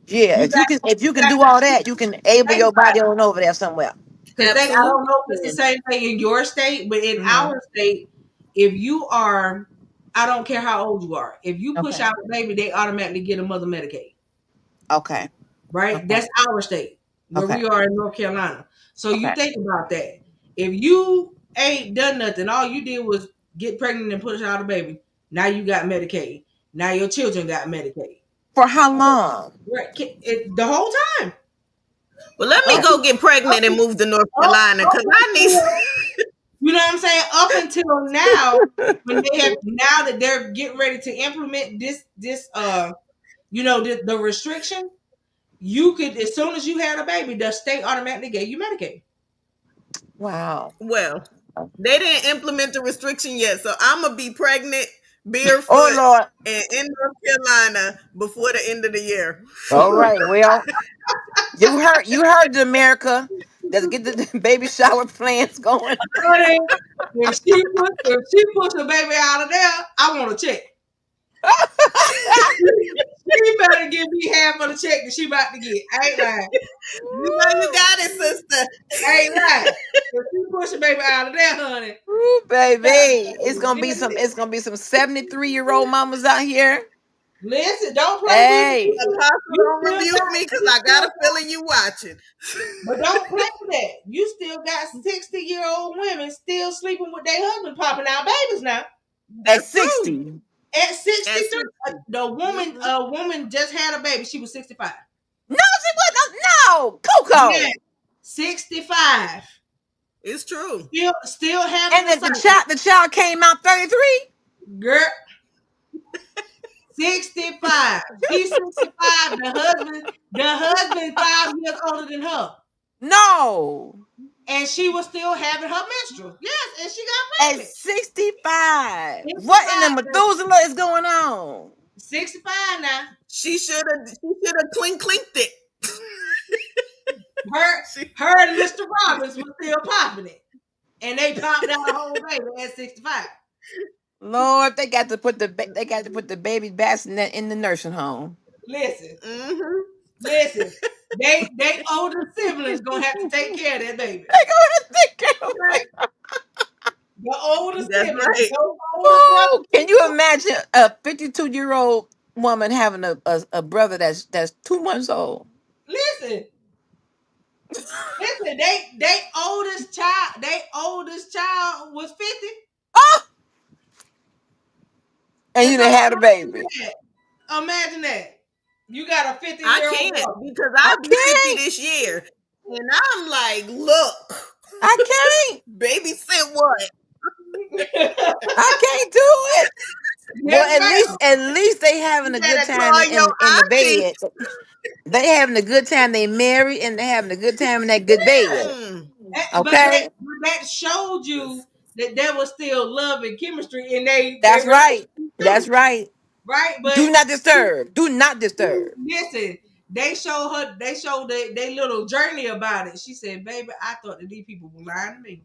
Yeah, You got if you you can got do all that, you can able think your about body it. on over there somewhere. Because I don't Absolutely. know if it's the same thing in your state, but in Hmm. our state, if you are, I don't care how old you are, if you push Okay. out a baby, they automatically get a mother Medicaid. Okay. Right? Okay. That's our state where Okay. we are in North Carolina. So you Okay. think about that. If you ain't done nothing, all you did was get pregnant and push out a baby. Now you got Medicaid. Now your children got Medicaid. For how long? Right? The whole time. Well, let me Up, Okay. go get up, pregnant and move to North up, Carolina up because I need. until, you know what I'm saying? Up until now, when they have now that they're getting ready to implement the restriction, you could, as soon as you had a baby, the state automatically gave you Medicaid. Wow. Well, they didn't implement the restriction yet, so I'm gonna be pregnant, Oh barefoot, Lord. and in North Carolina before the end of the year. All right. Well, you heard the America. Let's get the baby shower plans going. Honey, if she push a baby out of there, I want a check. She better give me half of the check that she about to get. I ain't lying. You know you got it, sister. I ain't lying. If she push a baby out of there, honey, Ooh, baby. get it. It's gonna be some 73-year-old mamas out here. Listen, don't play with me. Hey. Apostle, You don't still rebuke got, me because you I got still a got, feeling you watching. but don't play with that. You still got 60-year-old women still sleeping with their husband, popping out babies now. At That's true. 60. At At 63, 60. Mhm. a woman just had a baby. She was 65. No, she wasn't. No, Yeah, Coco. 65. It's true. Still having And the then the cycle. child came out 33. Girl, 65. She's 65. The husband 5 years older than her. No. And she was still having her menstrual. Yes, and she got At pregnant. 65. What in the 65, Methuselah is going on? 65 now. She should have clinked it. Her She, her and Mr. Robbins was still popping it. And they popped out a whole baby at 65. Lord, they got to put the baby bassinet in the nursing home. Listen, mhm. listen. They older siblings gonna have to take care of that baby. They go ahead and take care of Right? it. The older That's siblings, right. those older Oh, brothers. can you imagine a 52-year-old woman having a brother that's 2 months old? Listen, listen. They oldest child was 50. Oh, and And you so done had a baby. imagine that. Imagine that. You got a 50 I year old can't brother. because I I'll be 50 can't. this year. And I'm like, look, I can't. babysit what? I can't do it. Well, Yes, ma'am. at least they having You a good better time call your in the auntie. bed. They having a good time. They married and they having a good time in that good bed. Mm. But Okay, that showed you that there was still love and chemistry in they that's right. relationship That's too, right. right? But Do not disturb. Do not disturb. listen, they showed they little journey about it. She said, "Baby, I thought that these people were lying to me."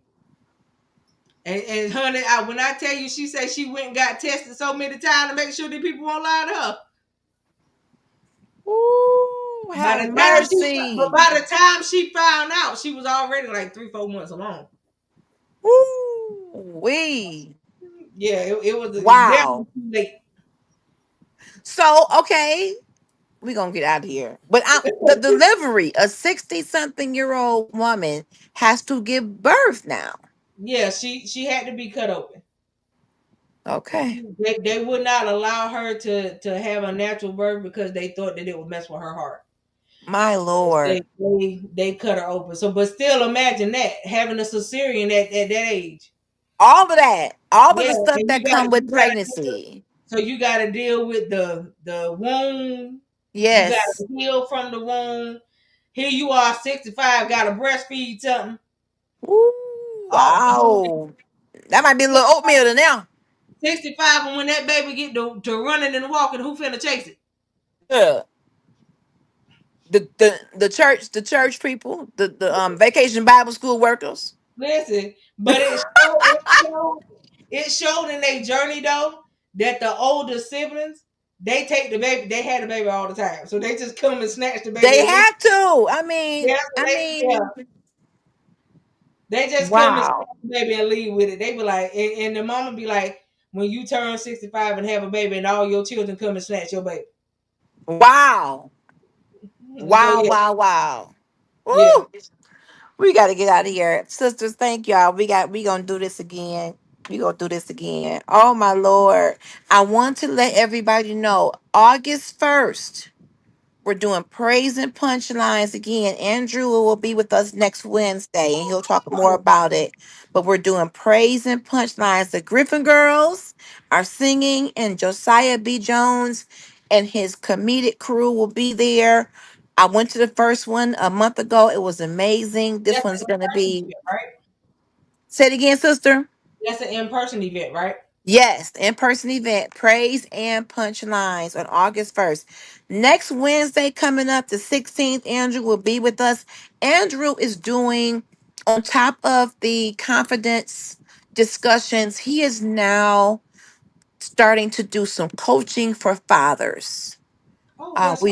And honey, when I tell you, she said she went and got tested so many times to make sure these people won't lie to her. Ooh, By have the time she, but mercy. by the time she found out, she was already like 3, 4 months along. Ooh, wee. Yeah, it was definitely Wow. too late. So, okay, we're going to get out of here. But the delivery, a 60-something-year-old woman has to give birth now. Yeah, she had to be cut open. Okay. They would not allow her to have a natural birth because they thought that it would mess with her heart. My Lord. They cut her open. So, but still, imagine that having a cesarean at that age. All of Yeah, the stuff and that come with pregnancy. so you got to deal with the wound. You got Yes. to heal from the wound. Here you are, 65, got to breastfeed something. Ooh, Oh, wow. That might be a little oatmeal to now. 65, and when that baby get to running and walking, who finna chase it? Yeah. The church people, the vacation Bible school workers. Listen, but it showed in their journey though that the older siblings they take the baby. They had the baby all the time, so they just come and snatch the baby They and leave. have to. Yeah, yeah. They just come and Wow. snatch the baby and leave with it. They be like, and the mama be like, when you turn 65 and have a baby, and all your children come and snatch your baby. Wow. So Wow. yeah, Wow. Wow. yeah. Woo. We got to get out of here. Sisters, thank y'all. We gonna do this again. We gonna do this again. Oh my Lord. I want to let everybody know August 1st. We're doing praise and punchlines again. Andrew will be with us next Wednesday and he'll talk more about it. But we're doing praise and punchlines. The Griffin girls are singing, and Josiah B. Jones and his comedic crew will be there. I went to the first one a month ago. It was amazing. This That's one's an going to in-person be, event, right? say it again, sister. That's an in-person event, right? Yes, in-person event, Praise and Punchlines on August 1st. Next Wednesday coming up, the 16th, Andrew will be with us. Andrew is doing, on top of the confidence discussions, he is now starting to do some coaching for fathers. Oh, that's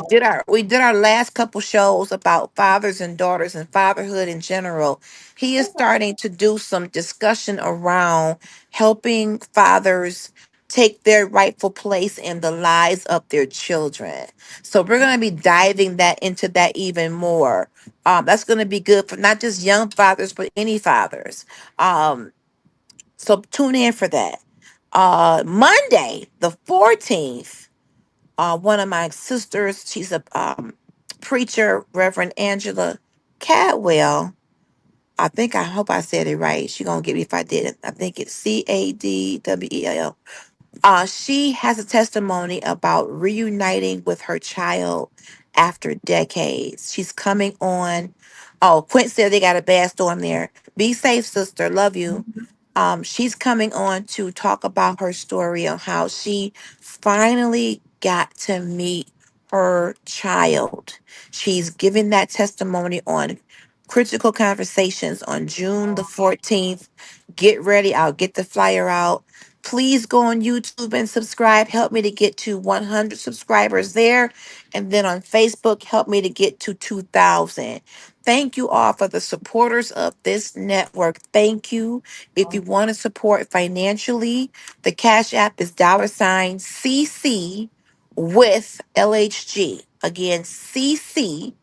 We did our last couple shows about fathers and daughters and fatherhood in general. He is awesome. starting to do some discussion around helping fathers take their rightful place in the lives of their children. So we're going to be diving that into that even more. That's going to be good for not just young fathers but any fathers. So tune in for that. Monday the 14th, one of my sisters, she's a preacher, Reverend Angela Cadwell. I hope I said it right. She gonna get me if I didn't. I think it's Cadwell. She has a testimony about reuniting with her child after decades. She's coming on. Oh, Quint said they got a bad storm there. Be safe, sister. Love you. She's coming on to talk about her story on how she finally got to meet her child. She's giving that testimony on Critical Conversations on June the 14th. Get ready. I'll get the flyer out. Please go on YouTube and subscribe. Help me to get to 100 subscribers there. And then on Facebook, help me to get to 2,000. Thank you all for the supporters of this network. Thank you. If you want to support financially, the Cash App is $CC with LHG. Again, CC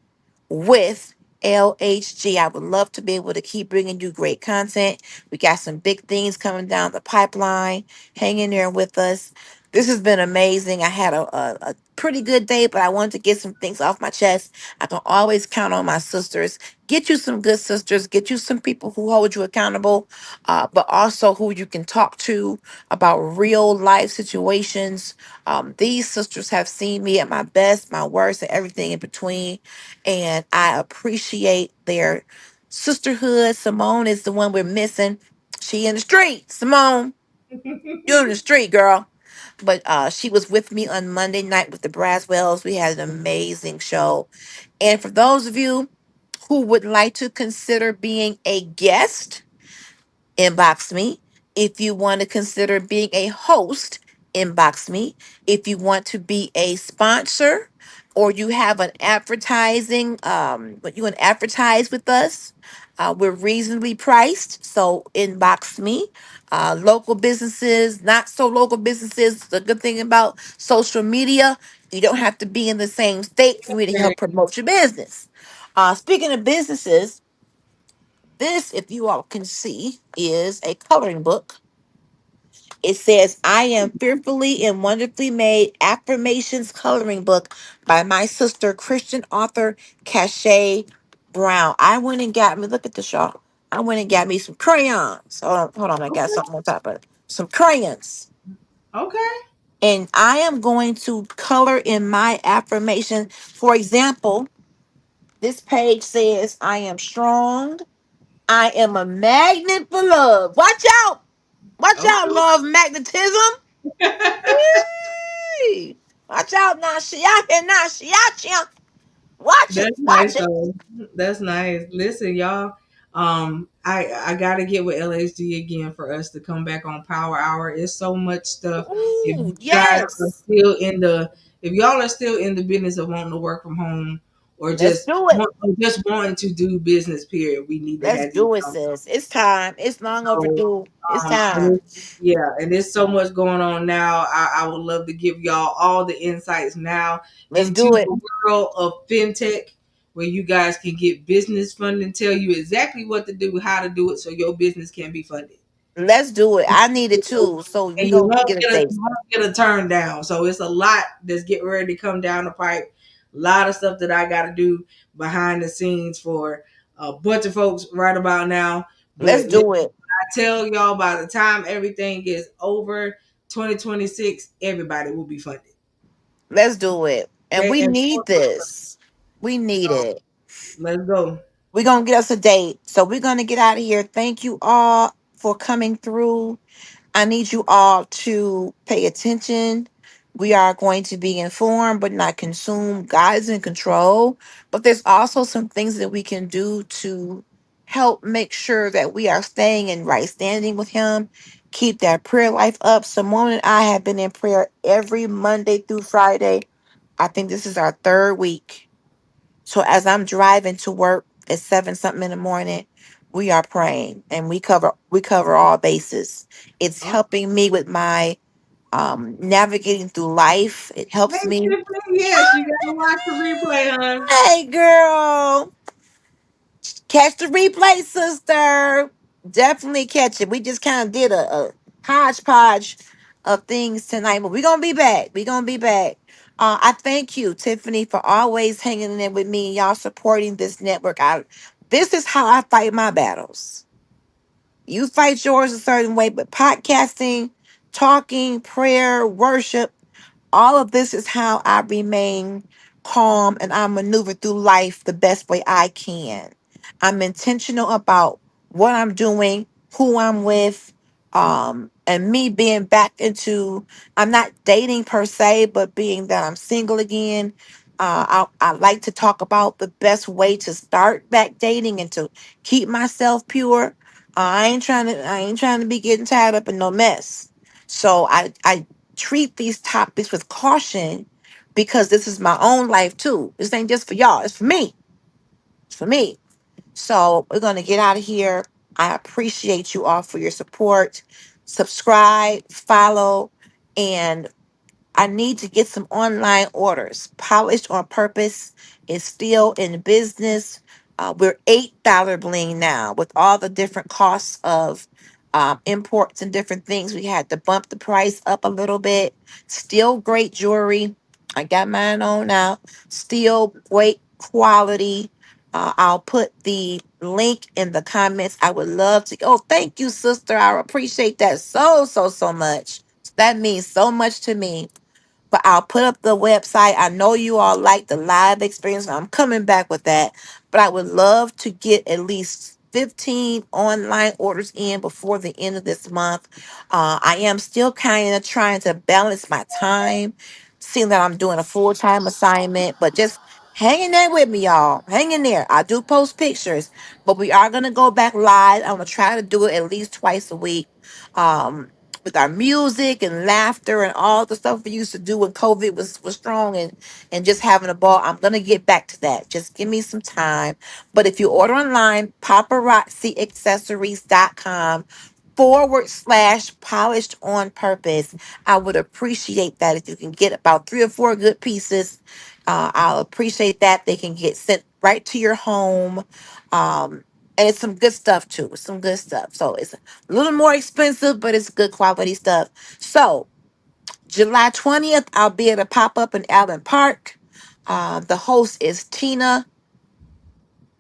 with LHG. I would love to be able to keep bringing you great content. We got some big things coming down the pipeline. Hang in there with us. This has been amazing. I had a pretty good day, but I wanted to get some things off my chest. I can always count on my sisters. Get you some good sisters. Get you some people who hold you accountable, but also who you can talk to about real life situations. These sisters have seen me at my best, my worst, and everything in between, and I appreciate their sisterhood. Simone is the one we're missing. She in the street. Simone, you in the street, girl. But she was with me on Monday night with the Braswells. We had an amazing show. And for those of you who would like to consider being a guest, inbox me. If you want to consider being a host, inbox me. If you want to be a sponsor or you have an advertising, but you want to advertise with us, we're reasonably priced. So inbox me. Local businesses, not so local businesses. The good thing about social media, you don't have to be in the same state for me to help promote your business. Speaking of businesses, this, if you all can see, is a coloring book. It says, I am fearfully and wonderfully made affirmations coloring book by my sister, Christian author Cachet Brown. I went and got me, look at this, y'all. I went and got me some crayons. Hold on, I got Okay. something on top of it. Some crayons. Okay. And I am going to color in my affirmation. For example, this page says, I am strong. I am a magnet for love. Watch out. Watch out, Okay. love magnetism. Hey. Watch out now. She out here now. She out here. Watch it. That's Watch nice it. though. That's nice. Listen, y'all. I gotta get with LSD again for us to come back on Power Hour. It's so much stuff. If you Ooh, guys are yes. still in the if y'all are still in the business of wanting to work from home or Let's do it. just wanting to do business, period, we need to Let's have these do it, conversations. sis. It's time. It's long So, overdue. It's and time. yeah, and there's so much going on now. I would love to give y'all all the insights now Let's into do it. the world of fintech, where you guys can get business funding, tell you exactly what to do, how to do it, so your business can be funded. Let's do it. I need it too. So we And you gonna won't get a get a date. you won't get a turn down. So it's a lot that's getting ready to come down the pipe. A lot of stuff that I got to do behind the scenes for a bunch of folks right about now. Let's But do it. I tell y'all, by the time everything is over, 2026, everybody will be funded. Let's do it. And we Okay, and need this. We need so it. let's go. We're gonna get us a date. So we're gonna get out of here. Thank you all for coming through. I need you all to pay attention. We are going to be informed but not consumed. God is in control. But there's also some things that we can do to help make sure that we are staying in right standing with Him. Keep that prayer life up. Simone and I have been in prayer every Monday through Friday. I think this is our third week. So as I'm driving to work at 7 something in the morning, we are praying and we cover all bases. It's Oh, helping me with my navigating through life. It hey, helps me. Tiffany, yes, you gotta watch the replay, hon. Hey girl, catch the replay, sister. Definitely catch it. We just kind of did a hodgepodge of things tonight, but we're gonna be back. We're gonna be back. I thank you, Tiffany, for always hanging in there with me and y'all supporting this network. This is how I fight my battles. You fight yours a certain way, but podcasting, talking, prayer, worship, all of this is how I remain calm and I maneuver through life the best way I can. I'm intentional about what I'm doing, who I'm with, and me being back into, I'm not dating per se, but being that I'm single again. I like to talk about the best way to start back dating and to keep myself pure. I ain't trying to be getting tied up in no mess. So I treat these topics with caution because this is my own life too. This ain't just for y'all, it's for me. It's for me. So we're going to get out of here. I appreciate you all for your support. Subscribe, follow, and I need to get some online orders. Polished on Purpose is still in business. We're $8 bling now with all the different costs of imports and different things. We had to bump the price up a little bit. Still great jewelry. I got mine on now. Still great quality. I'll put the link in the comments. I would love to. Oh, thank you, sister. I appreciate that so much. That means so much to me, but I'll put up the website. I know you all like the live experience. I'm coming back with that. But I would love to get at least 15 online orders in before the end of this month. I am still kind of trying to balance my time, seeing that I'm doing a full time assignment, but just hang in there with me, y'all. Hang in there. I do post pictures, but we are going to go back live. I'm going to try to do it at least twice a week. Um, with our music and laughter and all the stuff we used to do when COVID was strong and just having a ball. I'm gonna get back to that. Just give me some time. But if you order online, paparazziaccessories.com /polished on purpose. I would appreciate that if you can get about 3 or 4 good pieces. I'll appreciate that. They can get sent right to your home. And it's some good stuff too. Some good stuff. So it's a little more expensive, but it's good quality stuff. So July 20th, I'll be at a pop-up in Allen Park. The host is Tina.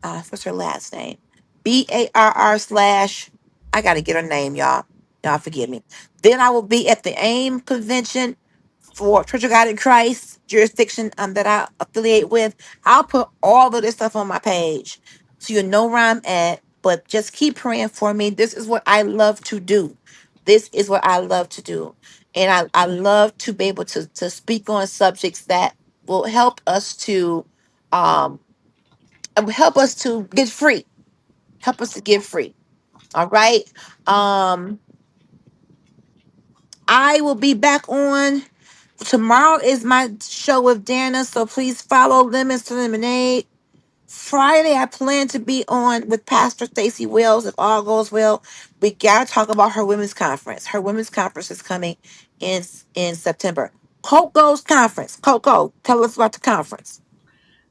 What's her last name? BARR slash. I gotta get her name, y'all. Y'all forgive me. Then I will be at the AIM convention for Church of God in Christ jurisdiction that I affiliate with. I'll put all of this stuff on my page so you know where I'm at. But just keep praying for me. This is what I love to do. This is what I love to do. And I love to be able to speak on subjects that will help us to um help us to get free. Help us to give free. All right. Um, I will be back on tomorrow. Is my show with Dana, so please follow Lemons to Lemonade. Friday, I plan to be on with Pastor Stacy Wells. If all goes well, we gotta talk about her women's conference. Her women's conference is coming in September. Coco's conference. Coco, tell us about the conference.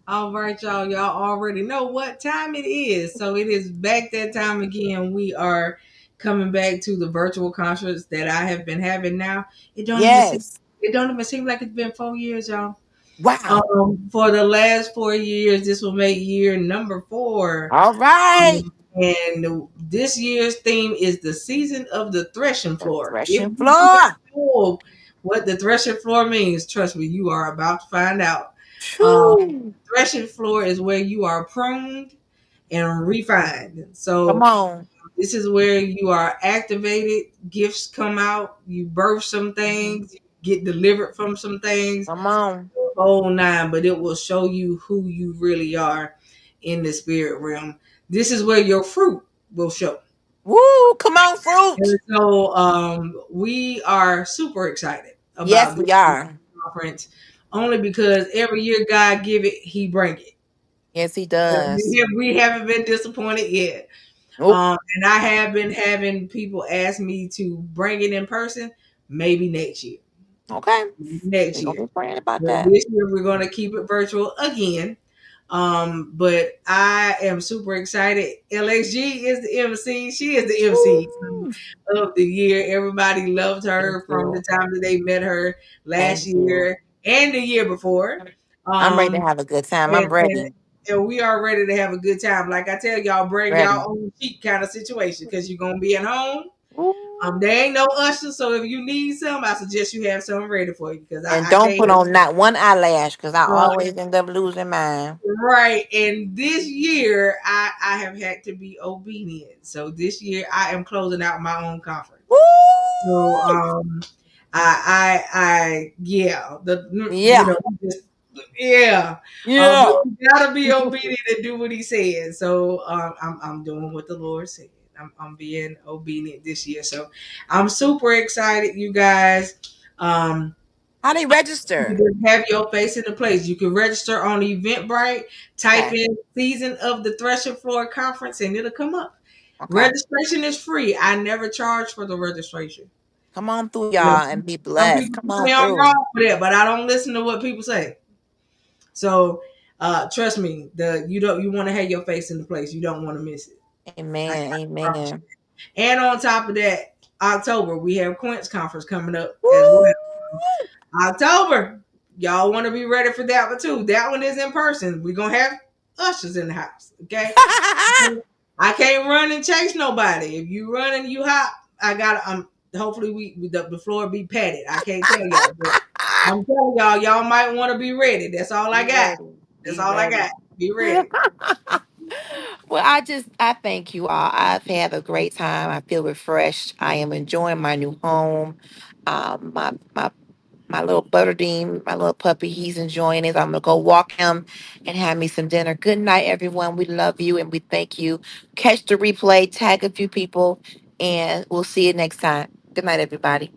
All right, y'all. Y'all already know what time it is. So it is back that time again. We are coming back to the virtual conference that I have been having now. It don't even seem Yes. it don't even seem like it's been 4 years, y'all. Wow. For the last 4 years, this will make year number 4. All right. And this year's theme is the season of the threshing The floor. If threshing you do floor. not know what the threshing floor means, trust me, you are about to find out. Phew. Threshing floor is where you are pruned and refined. Come So on. this is where you are activated, gifts come out, you birth some things, you get delivered from some things, Come on. whole nine, but it will show you who you really are in the spirit realm. This is where your fruit will show. Woo. Come on, fruit. And so we are super excited Yes, about we this are. conference only because every year God give it, he bring it. Yes, he does. We haven't been disappointed yet. Nope. And I have been having people ask me to bring it in person, maybe next year. Okay. Next We're gonna year. be praying about But that. this year we're going to keep it virtual again. But I am super excited. LXG is the MC. She is the MC Woo. of the year. Everybody loved Thank her from the you. time that they met her last Thank you. year and the year before. I'm ready to Um, have a good time. and, I'm and, ready. and we are ready to have a good time. Like I tell y'all, bring Ready. y'all own sheet kind of situation because you're gonna be at home. Woo. There ain't no usher, so if you need some, I suggest you have something ready for you because And I don't can't. put on not one eyelash because I Uh, always end up losing mine. right, and this year I have had to be obedient. So this year I am closing out my own conference. So Woo! yeah, Yeah. just yeah, but Yeah. you gotta be obedient and do what he said. So I'm doing what the Lord said. I'm being obedient this year. So I'm super excited, you guys. Um, How they you register? just have your face in the place. You can register on Eventbrite, type Okay. in season of the Threshing Floor Conference, and it'll come up. Okay. Registration is free. I never charge for the registration. Come on through, You know, y'all, and be some blessed. people Come on say I'm through. wrong for that, but I don't listen to what people say. So trust me, you want to have your face in the place. You don't want to miss it. I Amen. promise Amen. you. And on top of that, October we have Quince conference coming up as well. Woo! October, y'all want to be ready for that one too. That one is in person. We're gonna have ushers in the house. Okay, I can't run and chase nobody. If you run and you hop, I got. Hopefully the floor be padded. I can't tell y'all, but I'm telling y'all might want to be ready. That's all I Be got. ready. That's Be all I ready. got. Be ready. Well, I thank you all. I've had a great time. I feel refreshed. I am enjoying my new home. My little Butterdine, my little puppy, he's enjoying it. I'm gonna go walk him and have me some dinner. Good night, everyone. We love you and we thank you. Catch the replay, tag a few people, and we'll see you next time. Good night, everybody.